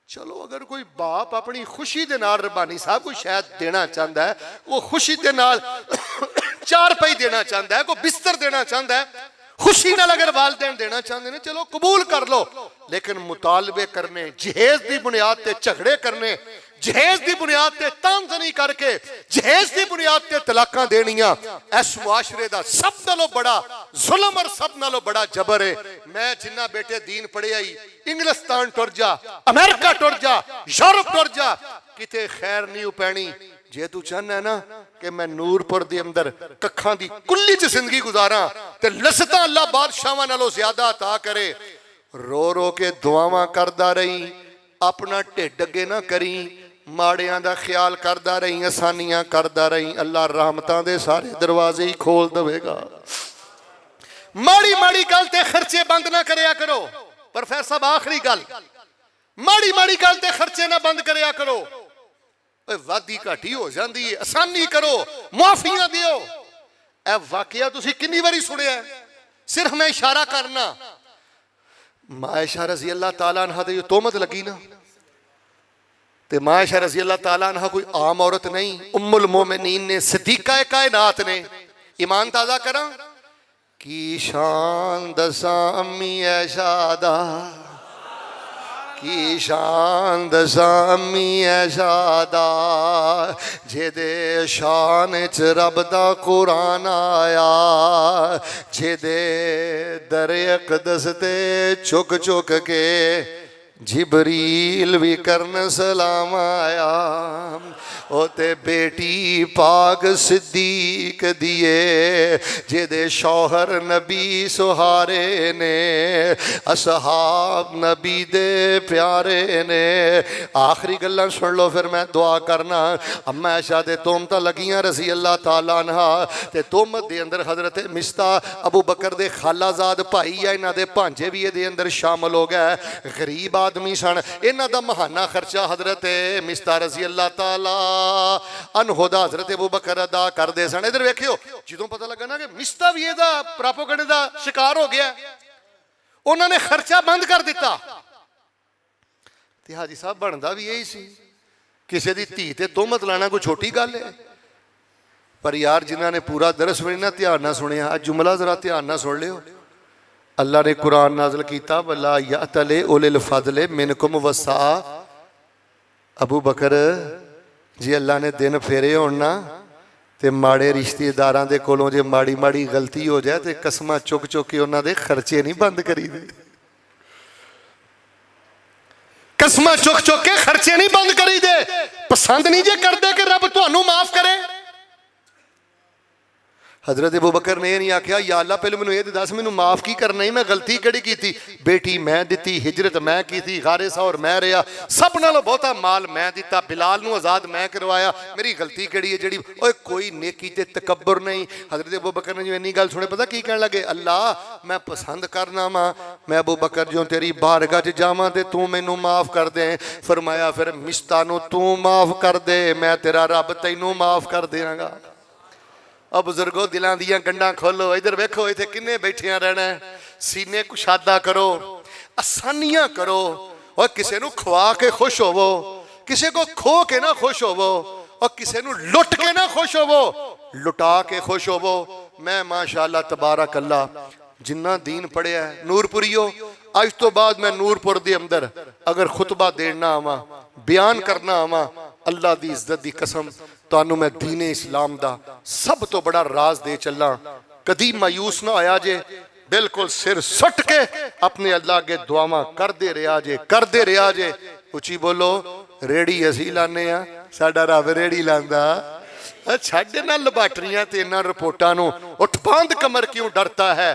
चलो अगर कोई बाप अपनी खुशी दे नाल रबानी साहब कोई शायद देना चाहता है, वो खुशी दे नाल 4 रुपए देना चाहता है, कोई बिस्तर देना चाहता है, खुशी नाल अगर वालदैन देना चाहते हैं चलो कबूल कर लो, लेकिन मुतालबे करने, जहेज की बुनियाद ते झगड़े करने, जहेज की बुनियाद ते तामजनी करके, जहेज की बुनियाद ते तलाकां देनियां, इस मुआशरे का सब नालों बड़ा जुल्म और सब नालों बड़ा जबर है। मैं जिन्ना बेटे दीन पढ़िया ही इंग्लिस्तान टुर जा, अमेरिका टुर जा, यूरोप टुर जा, किते खैर नहीं पैनी। जे तू चाहना है ना कि मैं नूरपुर के अंदर कखां दी कुल्ली च जिंदगी गुजारा ते लसता अल्लाह बादशाहां नालों ज्यादा अता करे, रो रो के दुआवां करदा रही, अपना ढिड अगे ना करी, माड़ियां दा ख्याल करदा रही, आसानियां करदा रही, अल्लाह रहमतां दे सारे दरवाजे ही खोल देवेगा। माड़ी माड़ी गल ते खर्चे बंद ना करया करो। प्रोफेसर साहब आखिरी गल, माड़ी माड़ी गल ते खर्चे ना बंद करया करो। वादी घाटी हो जाती है, आसानी करो, मुआफियां दियो। ए वाकया तुसी कितनी बारी सुनिया, सिर्फ मैं इशारा करना। मायशा रजी अल्लाह तआला अन्हा ते जो तोहमत लगी ना, ते मायशा रजी अल्लाह तआला अन्हा कोई आम औरत नहीं, उम्मुल मोमिनीन ने, सिद्दीका कायनात ने। ईमान ताज़ा करा की शान दसा अम्मी ऐशा दा, की शान दसा अम्मी ऐशा दा, जेदे शान च रब दा कुरान आया, जेदे दरे अक़दस ते चुक चुक के जिबरील भी करन सलाम आया। ओ ते बेटी पाक सिद्दीक दिए, जेदे शौहर नबी सुहारे ने, असहाब नबी दे प्यारे ने। आखिरी गल्लां सुन लो फिर मैं दुआ करना। अम्मा ऐशा दे तोहमतां लगियां रज़ी अल्लाह तआला अन्हा, ते तोहमत दे अंदर हज़रत मिस्ता अबू बकर दे खालाजाद भाई है, इन्हां दे भांजे भी इहदे अंदर शामिल हो गए। गरीब आदमी सन, इन्हां दा महाना खर्चा हज़रत मिस्ता रज़ी अल्लाह तआला अनहोदा हज़रत अबू बकर अदा करते सन। इधर वेखियो, जो पता लगा ना कि मिस्ता भी इहदा प्रापोगंडे का शिकार हो गया, उन्होंने खर्चा बंद कर दिता। ते हाजी साहब बनता भी यही सी, किसी की धी ते तोहमत लाना कोई छोटी गल है। पर यार जिन्हों ने पूरा दरस भी ना ध्यान ना सुनिया, जुमला जरा ध्यान ना सुन लियो। अल्लाह ने कुरान नाज़िल किया, वला यअतले उलिल फज़ले मिनकुम वसा। अबू बकर जी अल्लाह ने दिन फेरे होण ना, ते माड़े रिश्तेदारां दे कोलों जे माड़ी माड़ी गलती हो जाए तो कसमां चुक चुक के उन्हां दे खर्चे नहीं बंद करी दे। कसमां चुक चुक के खर्चे नहीं बंद करी दे। पसंद नहीं जे करदे कि रब तुहानू माफ करे। हज़रत अबू बकर ने नहीं आख्या या अल्लाह पहले मैनू ये दस मैनू माफ़ की करना ही, मैं गलती किहड़ी कीती? बेटी मैं दी, हिजरत मैं की, गारे सौर मैं रहा, सब नालों बहुता माल मैं दिता, बिलाल नू आज़ाद मैं करवाया, मेरी गलती किहड़ी है जिहड़ी? ओए कोई नेकी ते तकब्बुर नहीं। हज़रत अबू बकर ने जो इन्नी गल सुने पता की कहण लगे, अल्लाह मैं पसंद करना वा, मैं अबू बकर जो तेरी बारगाह च जावां ते तू मैनू माफ़ कर दे। फरमाया फिर मिस्ता नू तू माफ़ कर दे, मैं तेरा रब तैनू माफ़ कर देंगा। अब बुजुर्गो दिलों दियां गंढां खोलो, इधर वेखो इत्थे किन्ने बैठियां रहना है। सीने कुशादा करो, आसानियां करो, और किसी को खवा के खुश होवो, किसी को खो के ना खुश होवो, और किसी को लुट के ना खुश होवो, लुटा के खुश होवो। मैं माशाअल्लाह तबारक अल्लाह जिन्ना दीन पढ़िया है नूरपुरियो, अज तो बाद मैं नूरपुर के अंदर अगर खुतबा देना आवा, बयान करना आवा, अल्लाह की इज्जत की कसम तुहानू मैं दीन इस्लाम दा सब तो बड़ा राज दे चला। कदी मायूस ना होया जे, बिल्कुल सिर सट के अपने अल्लाह अगे दुआवां करते रहा जे, करते रहा जे। उची बोलो, रेड़ी असी लाने आ, साडा रब रेड़ी लांदा। छड्ड ना लबाटरियां ते इन्हां रिपोर्टां नू, उठ बांध कमर क्यों डरता है?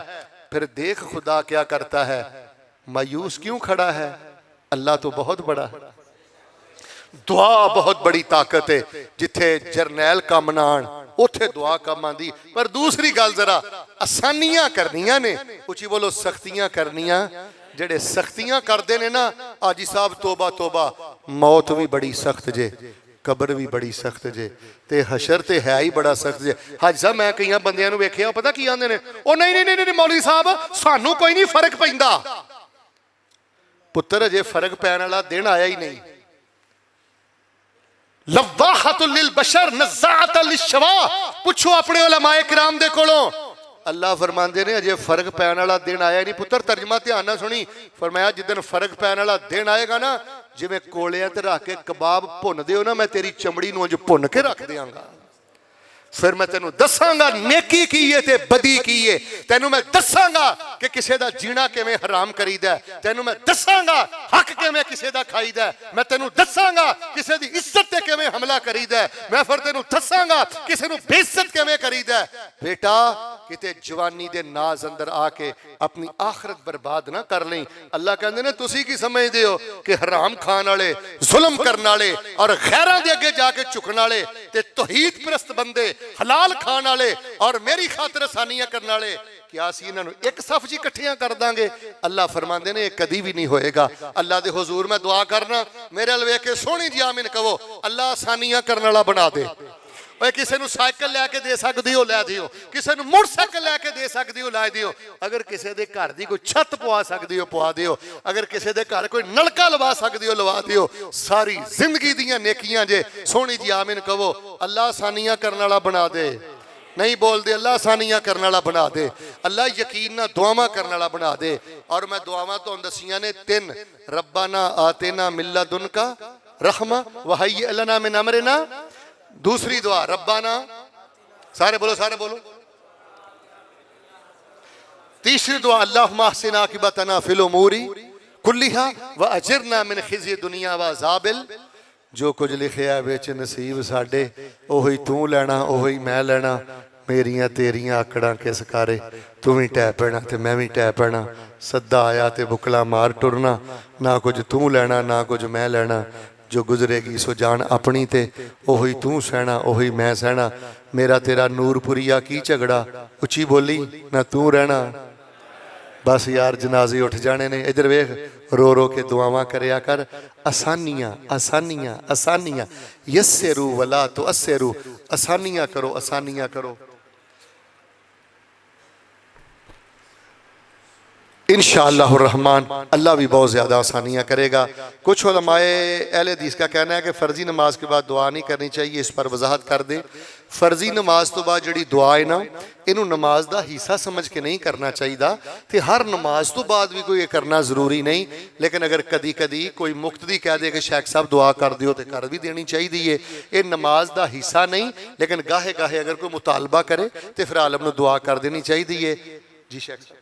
फिर देख खुदा क्या करता है। मायूस क्यों खड़ा है? अल्लाह तो बहुत बड़ा है। दुआ बहुत बड़ी ताकत है। जिथे जरनैल कम ना आन उथे दुआ कम आंदी। पर दूसरी गल जरा आसानियां करनियां ने, उची बोलो सख्तियां करनियां। जेड़े सख्तियां करते ने ना, आजी साहब तोबा तोबा, मौत भी बड़ी सख्त जे, कबर भी बड़ी सख्त जे, ते हशर ते है ही बड़ा सख्त जे। हाजी साहब मैं कई बंदियां नू वेखिया, पता की आंदे ने, ओ नहीं नहीं नहीं मौलवी साहब सानू कोई नहीं फर्क पैंदा। पुत्र अजे फर्क पैण वाला दिन आया ही नहीं। लव्वाहतुल लिल बशर नज़्ज़ाअतुल लिश्शवा, पूछो अपने उलमाए किराम दे कोलों, अल्लाह फरमाते ने अजे फर्क पैन वाला दिन आया नहीं पुत्र, तर्जमा ध्यान ना सुनी। फरमाया जिदन फर्क पैन वाला दिन आएगा ना, जिवें कोलियां ते रख के कबाब भुनदे हो ना, मैं तेरी चमड़ी नूं अंज भुन के रख देंगा। फिर मैं तेनों दसांगा नेकी की है ते बदी की है, तेनों मैं दसांगा कि किसी का जीना किवें हराम करीदा, तेनों मैं दसांगा हक किवें किसी का खाईदा, मैं तेनों दसांगा किसी की इज्जत ते किवें हमला करीदा, मैं फिर तेनों दसांगा किसी नूं बेइज्जत किवें करीदा। बेटा किते जवानी दे नाज अंदर आके अपनी आखिरत बर्बाद ना कर लें। अल्लाह कहंदे ने तुसी की समझदे हो कि हराम खान वाले, जुल्म करने वाले और खैरां दे अगे जाके झुकण वाले ते तौहीद परस्त बंदे, हलाल खान वाले और मेरी खातिर आसानियां करने वाले, क्या असीं इन्हां नूं एक सफ जी इकट्ठियां कर दांगे? अल्लाह फरमांदे ने कदी भी नहीं होएगा। अल्लाह दे हुजूर मैं दुआ करना, मेरे अल वेख के सोहनी जी आमीन कहो, अल्लाह आसानियां करने वाला बना दे। किसी को साइकिल लैके दे सकती हो लै दियो, किसी को मोटरसाइकिल लैके दे सकती हो लै दियो, अगर किसी के घर की कोई छत पवा सकती हो पवा दियो, अगर किसी के घर कोई नलका लवा सकती हो लवा दियो। सारी जिंदगी दियां नेकियां जे सोहनी जी आमीन कहो, अल्लाह आसानियां करने वाला बना दे। नहीं बोलते अल्लाह आसानियां करने वाला बना दे, अल्लाह यकीन ना दुआवां करने वाला बना दे। और मैं दुआवां तो दसियां ने तीन, रब्बाना आतेना मिल्लदुनका रहमा व हय्यि लना मिन अमरिना। दूसरी दुआ रब्बाना, सारे बोलो सारे बोलो। तीसरी दुआ अल्लाहुम्मा अहसिन आकिबतना फिल उमूरी कुल्लिहा व अजिरना मिन खिज़्य दुनिया व अज़ाबिल। जो कुछ लिखिया विच नसीब साडे ओही तू लैना, ओही मैं लैना। मेरियां तेरियां आकड़ां किस कारे, तू भी टै पैना ते मैं भी टै पैना। सद्दा आया ते बुकला मार टुरना, ना कुछ तू लैना ना कुछ मैं लैना। जो गुजरेगी सो जान अपनी ते ओही तू सहना ओही मैं सहना। मेरा तेरा नूरपुरिया की झगड़ा, उची बोली ना तू रहना। बस यार जनाजे उठ जाने ने। इधर वेख रो रो के दुआवां करया कर। आसानियां आसानियां आसानियां, यस्सिरू वला तुअस्सिरू, आसानियां करो आसानियां करो। इंशाअल्लाह रहमान अल्लाह भी बहुत ज़्यादा आसानियाँ करेगा। कुछ उलमाए अहले हदीस का कहना है कि फ़र्जी नमाज के बाद दुआ नहीं करनी चाहिए, इस पर वजाहत कर दे। फ़र्जी नमाज तो बाद जी दुआ है ना, इनू नमाज का हिस्सा समझ के नहीं करना चाहिए, तो हर नमाज तो बाद भी कोई करना जरूरी नहीं। लेकिन अगर कदी कदी कोई मुक्तदी कह दे कि शेख साहब दुआ कर दियो तो कर भी देनी चाहिए है। ये नमाज का हिस्सा नहीं, लेकिन गाहे गाहे अगर कोई मुतालबा करे तो फिर आलम में दुआ कर देनी चाहिए है। जी शेख साहब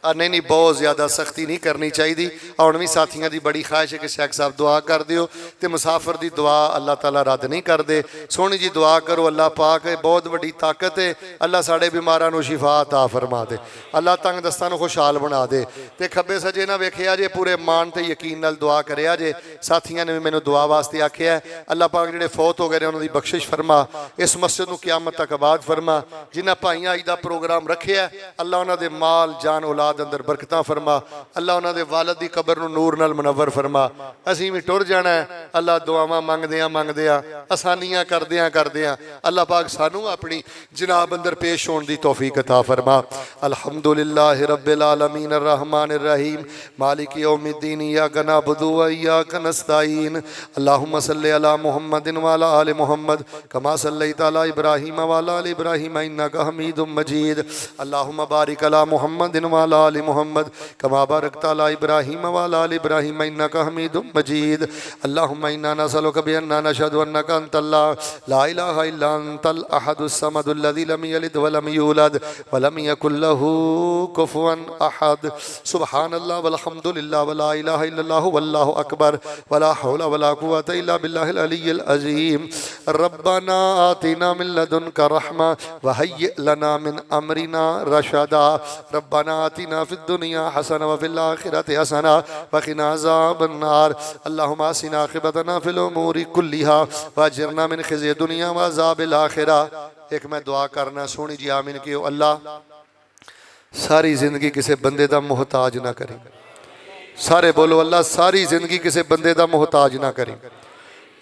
नहीं नहीं बहुत ज़्यादा सख्ती नहीं करनी चाहिए। हुण भी साथियों की बड़ी ख्वाहिश है कि शेख साहब दुआ कर दियो, तो मुसाफिर की दुआ अल्लाह ताला रद्द नहीं करते। सोहनी जी दुआ करो, अल्लाह पाक है बहुत बड़ी ताकत है, अल्लाह साढ़े बीमारां नूं शिफा अता फरमा दे, अल्लाह तंग दस्तां नूं खुशहाल बना दे। तो खब्बे सजे ना वेखिया जे, पूरे मान ते यकीन नाल दुआ करिया जे। साथियों ने भी मैनूं दुआ वास्ते आख्या है, अल्लाह पाक जिहड़े फौत हो गए ने उन्हां दी बख्शिश फरमा, इस मस्जिद नूं क़यामत तक आबाद फरमा। जिन्हां भाइयां अज दा प्रोग्राम रखिया अल्लाह उन्हां दे माल जान औलाद अंदर बरकतां फरमा, अल्लाह उन्हां दे वालिद दी कब्र नूं नूर नाल मुनव्वर फरमा। असीं भी टुर जाना है, अल्लाह दुआवां मंगदियां आसानियां करदियां अल्लाह पाक सानू अपनी जनाब अंदर पेश होने की तौफीक अता फरमा। अल्हम्दुलिल्लाहि रब्बिल आलमीन अर्रहमानिर रहीम मालिक यौमिद्दीन इय्याका नअबुदु व इय्याका नस्तईन अल्लाहुम्मा सल्लि अला मुहम्मदिन व अला आलि मुहम्मद कमा सल्लैता अला इब्राहीम व अला आलि इब्राहीम इन्नका हमीदुम मजीद। अल्लाहुम्मा बारिक अला मुहम्मदिन व अला आलि मुहम्मद कमा बारकता अला इब्राहीम व अला आलि इब्राहीम इन्नका हमीदुम मजीद। अल्लाहुम्मा इन्ना नसअलुका बिअन्ना नशहदु अन्नका अंतल्लाह ला इलाहा इल्ला अंतल अहदुस समदुल लज़ी लम यलिद व लम यूलद व लम यकुल लहू कुफुवन अहद। सुब्हानल्लाह वल्हम्दुलिल्लाह व ला इलाहा इल्लल्लाह वल्लाहु अकबर व ला हौला व ला कुव्वता इल्ला बिल्लाहिल अलिय्यिल अज़ीम। रब्बना आतिना मिन लदुनका रहमा व हय्यि लना मिन अमरिना रशदा। रब्बना आतिना फिद दुनिया हसना व फिल आखिरति हसना व क़िना अज़ाबन नार। अल्लाहुम्मा अहसिन आक़िबतना फिल उमूरि कुल्लिहा व अजिरना मिन ख़िज़्यि दुनिया व अज़ाबिल आखिरा। एक मैं दुआ करना, सोहनी जी आमीन कियो। अल्लाह सारी जिंदगी किसी बंदे का मुहताज ना करें। सारे बोलो अल्लाह सारी जिंदगी किसी बंदे का मुहताज ना करें।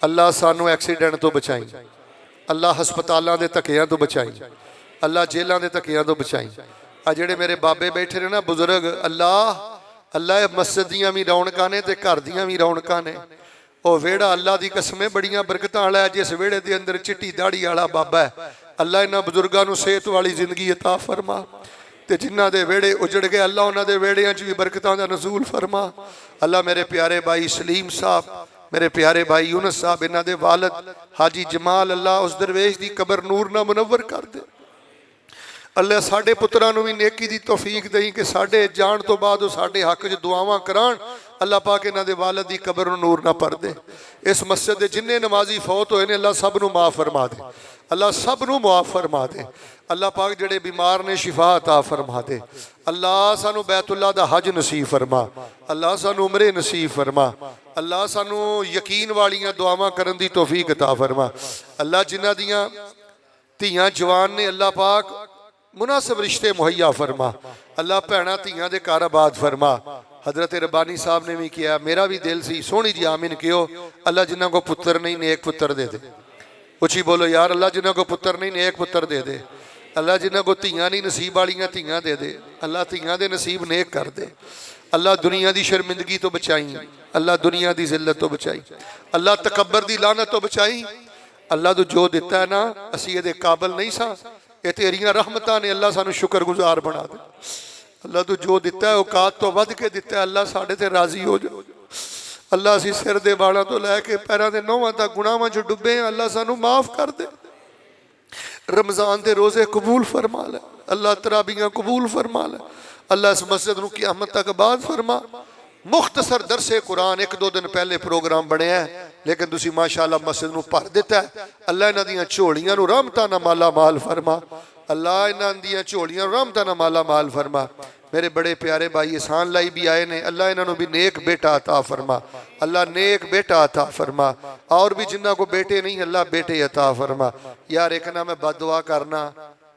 अल्लाह सानू एक्सीडेंट तो बचाई, अल्लाह हस्पतालों के धक्कियां तो बचाई, अल्लाह जेलों के धक्कियां तो बचाई। आ जेड़े मेरे बाबे बैठे ने ना बुजुर्ग, अल्लाह अल्लाह मस्जिद दियां भी रौनकां ने ते घर दियां भी रौनकां ने। वह वेड़ा अल्लाह की कसमें बड़ियां बरकतां वाला है। जिस वेड़े के अंदर चिट्टी दाड़ी वाला बाबा है, अल्लाह इन्हां बुजुर्गां नूं सेहत वाली जिंदगी अता फरमा ते जिन्हां दे वेड़े उजड़ गए अल्लाह उन्हां दे वेड़ियां च भी बरकतां दा नज़ूल फरमा। अल्लाह मेरे प्यारे भाई सलीम साहब, मेरे प्यारे भाई यूनस साहब, इन्हां दे वालिद हाजी जमाल, अल्लाह उस दरवेश दी कबर नूर नाल मुनव्वर कर दे। अल्लाह साडे पुत्रां नूं भी नेकी दी तौफीक दई कि साडे जाण तो बाद वो साडे हक च दुआवां कराण। अल्लाह पाक इन्हां दे वालिद दी कबर नूं नूर नाल भर दे। इस मस्जिद दे जिन्ने नमाजी फौत होए ने अल्लाह सब नूं माफ़ फरमा दे, अल्लाह सब नूं मुआफ़ फरमा दे। अल्लाह पाक जेड़े बीमार ने शिफा अता फरमा दे। अल्लाह सानू बैतुल्लाह दा हज नसीब फरमा, अल्लाह सानू उमरे नसीब फरमा, अल्लाह सानू यकीन वालियां दुआवां करन दी तौफीक अता फरमा। अल्लाह जिन्हां दियां धीआं जवान ने अल्लाह पाक मुनासिब रिश्ते मुहैया फरमा। अल्लाह भैणां धीआं दे घर आबाद फरमा। हजरत रब्बानी साहब ने भी किया, मेरा भी दिल सी, सोहनी जी आमीन कहो। अल्लाह जिन्हां को पुत्र नहीं नेक पुत्र दे दे। उची बोलो यार, अल्लाह जिन्हां को पुत्र नहीं नेक पुत्र दे दे। अल्लाह जिन्हां को धीआं नहीं नसीब वालियां धीआं दे दे। अल्लाह धीआं दे नसीब नेक कर दे। अल्लाह दुनिया की शर्मिंदगी तो बचाई, अल्लाह दुनिया की जिल्लत तो बचाई, अल्लाह तकबर की लानत तो बचाई। अल्लाह तू जो दिता है ना, असी ये काबिल नहीं सा, ये तेरियां रहमतां ने। अल्लाह सानू शुक्रगुजार बना दे। अल्लाह तू जो दिता है औकात तो वध के दिता है। अल्लाह साडे ते राजी हो जा। अल्लाह असी सिर दे वालों तो लैके पैरों के नौहां तक गुनाहां च डुबे हैं। अल्लाह सानू माफ़ कर दे। रमज़ान के रोज़े कबूल फरमा ले। अल्लाह तराबियां कबूल फरमा ले। अल्लाह इस मस्जिद नूं क़यामत तक आबाद फरमा। मुख्तसर दरसे कुरान एक दो दिन पहले प्रोग्राम बनया है, लेकिन तुसी माशाअल्लाह मस्जिद नूं भर दिता है। अल्लाह इन्हां दियां झोलियां नूं रहमतां नाल माला माल फरमा। अल्लाह इन्हां दियां झोलियां रहमतां नाल माला माल फरमा। मेरे बड़े प्यारे भाई एहसान लाई भी आए ने, अल्लाह इन्हों भी नेक बेटा अता फरमा। अल्लाह नेक बेटा अता फरमा। और भी जिन्हों को बेटे नहीं अल्लाह बेटे अता फरमा। यार एक ना मैं बददुआ करना,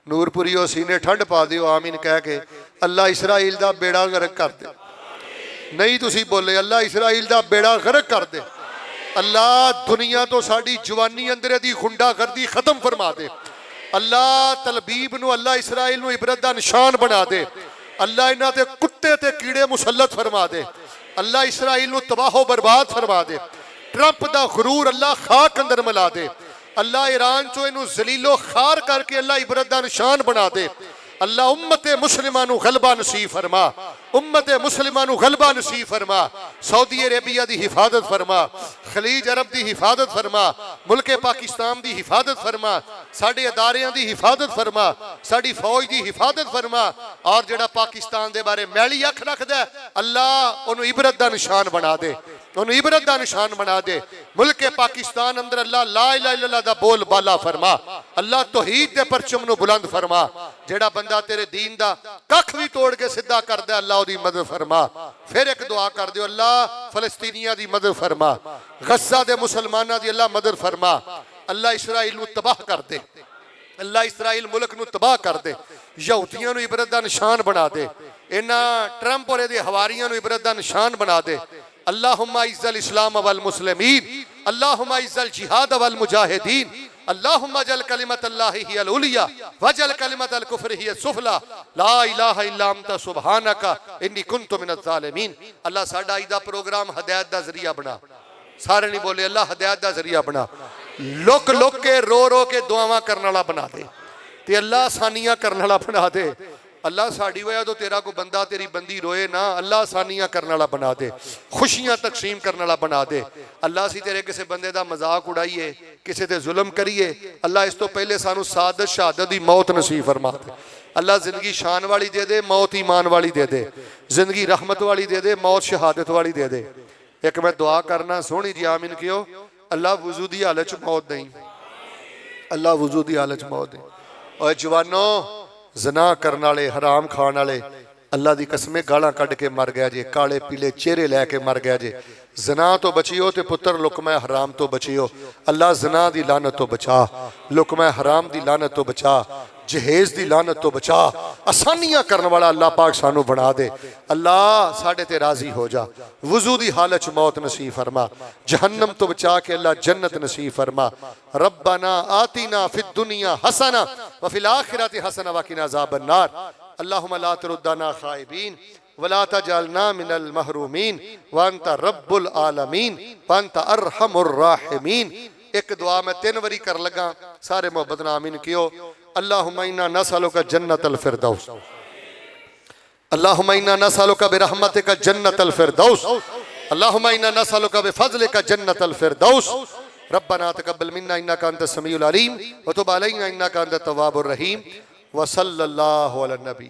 नूरपुरियो सीने ठंड पा दियो आमीन कह के। अल्लाह इसराइल दा बेड़ा गर्क कर दे। नहीं तुसी बोले, अल्लाह इसराइल दा बेड़ा गर्क कर दे। अल्लाह दुनिया तो साड़ी जवानी अंदर दी गुंडागर्दी खत्म फरमा दे। अल्लाह तलबीब नूं, अल्लाह इसराइल नूं इबरत दा निशान बना दे। अल्लाह इन्हां ते कुत्ते ते कीड़े मुसल्लत फरमा दे। अल्लाह इसराइल नूं तबाहो बर्बाद फरमा दे। ट्रंप दा गुरूर अल्लाह खाक अंदर मिला दे। अल्लाह ईरान चो इनू जलीलो खार करके अल्लाह इबरत दा निशान बना दे। अल्लाह उम्मते मुस्लिमां नूं गलबा नसीब फरमा। उम्मते मुस्लिमां नूं गलबा नसीब फरमा। सऊदी अरेबिया दी हिफाजत फरमा, खलीज अरब दी हिफाजत फरमा, मुल्के पाकिस्तान दी हिफाजत फरमा, साडे अदारियां दी हिफाजत फरमा, साडी फौज दी हिफाजत फरमा। और जेड़ा पाकिस्तान दे बारे मैली अख रखदा अल्लाह उन्होंने इबरत दा निशान बना दे, उन्होंने इबरत दा निशान बना दे। मुल्के पाकिस्तान अंदर अल्लाह ला इलाहा इल्लल्लाह दा बोल बाला फरमा। अल्लाह तौहीद दे परचम नूं बुलंद फरमा। जेड़ा बंदा तेरे दीन दा कख भी तोड़ के सीधा करदा अल्लाह उहदी मदद फरमा। फिर एक दुआ कर दियो, अल्लाह फलस्तीनियां दी मदद फरमा, गज़ा दे मुसलमानां दी अल्लाह मदद फरमा। अल्लाह इसराइल नूं तबाह कर दे। अल्लाह इसराइल मुल्क नूं तबाह कर दे। यहूदियों नूं इबरत दा निशान बना दे। इन्हां ट्रंप और इहदे हवारियां नूं इबरत दा निशान बना दे। अल्लाहुम्मा इज़्ज़ल इस्लाम वल मुस्लिमीन, अल्लाहुम्मा इज़्ज़ल जिहाद वल मुजाहिदीन, अल्लाहुम्मा जल कलिमतल्लाहि हियल उलिया वजल कलिमतल कुफ्रि हिय सुफला, ला इलाहा इल्ला अंता सुब्हानका इन्नी कुन्तु मिनज़ ज़ालिमीन। अल्लाह साडा इदा प्रोग्राम हदायत दा जरिया बना। सारे नहीं बोले, अल्लाह हदायत दा जरिया बना। लुक लुक के रो रो के दुआवां करने वाला बना दे ते अल्लाह आसानियां करने वाला बना दे। अल्लाह साड़ी वजह तो तेरा को बंदा तेरी बंदी रोए ना, अल्लाह आसानियां करने वाला बना दे, खुशियां तकसीम करने वाला बना दे। अल्लाह असी तेरे किसी बंदे का मजाक उड़ाइए, किसी ते जुल्म करिए, अल्लाह इस तो पहले सानू सादत शहादत दी मौत नसीब फरमा दे। अल्लाह जिंदगी शान वाली दे दे, मौत ईमान वाली दे दे, जिंदगी रहमत वाली दे दे, मौत शहादत वाली दे दे। एक मैं दुआ करना, सोहनी जी आमीन कहो। अल्लाह वुजू दी हालत च मौत नहीं, अल्लाह वुजू दी हालत च मौत नहीं। और जवानों, जना करने वाले, हराम खाने वाले, अल्लाह की कसमें गालां कढ़ के मर गया जे, काले पीले चेहरे लैके मर गया जे। जना तो बचियो ते पुत्र लुकमा हराम तो बचियो। अल्लाह जना की लानत तो बचा, लुकमा हराम की लानत तो बचा, जहेज की लानत तो बचा। आसानियां करने वाला अल्लाह पाक सानू बना दे। अल्लाह साडे ते राजी हो जा। वुजू की हालत च मौत नसीब फरमा, जहन्नम तो बचा के अल्लाह जन्नत नसीब फरमा। रब्बना आतिना फिद दुनिया हसना व फिल आखिरति हसना व किना अज़ाबन नार। अल्लाहुम्मा ला तुरुद्दना खाइबीन वला तजअलना मिनल महरूमीन व अंता रब्बुल आलमीन व अंता अरहमुर राहिमीन। एक दुआ मैं 3 बारी कर लगा, सारे मोहब्बत नाल आमीन कियो। अल्लाहुम्मा इन्ना नसअलुका जन्नतल फिरदौस, अल्लाहुम्मा इन्ना नसअलुका बिरहमतिका जन्नतल फिरदौस, अल्लाहुम्मा इन्ना नसअलुका बिफज़लिका जन्नतल फिरदौस। रब्बना तक़ब्बल मिन्ना इन्नका अंतस समीउल अलीम व तुब अलैना इन्नका अंतत तव्वाबुर रहीम। व सल्लल्लाहु अला नबी।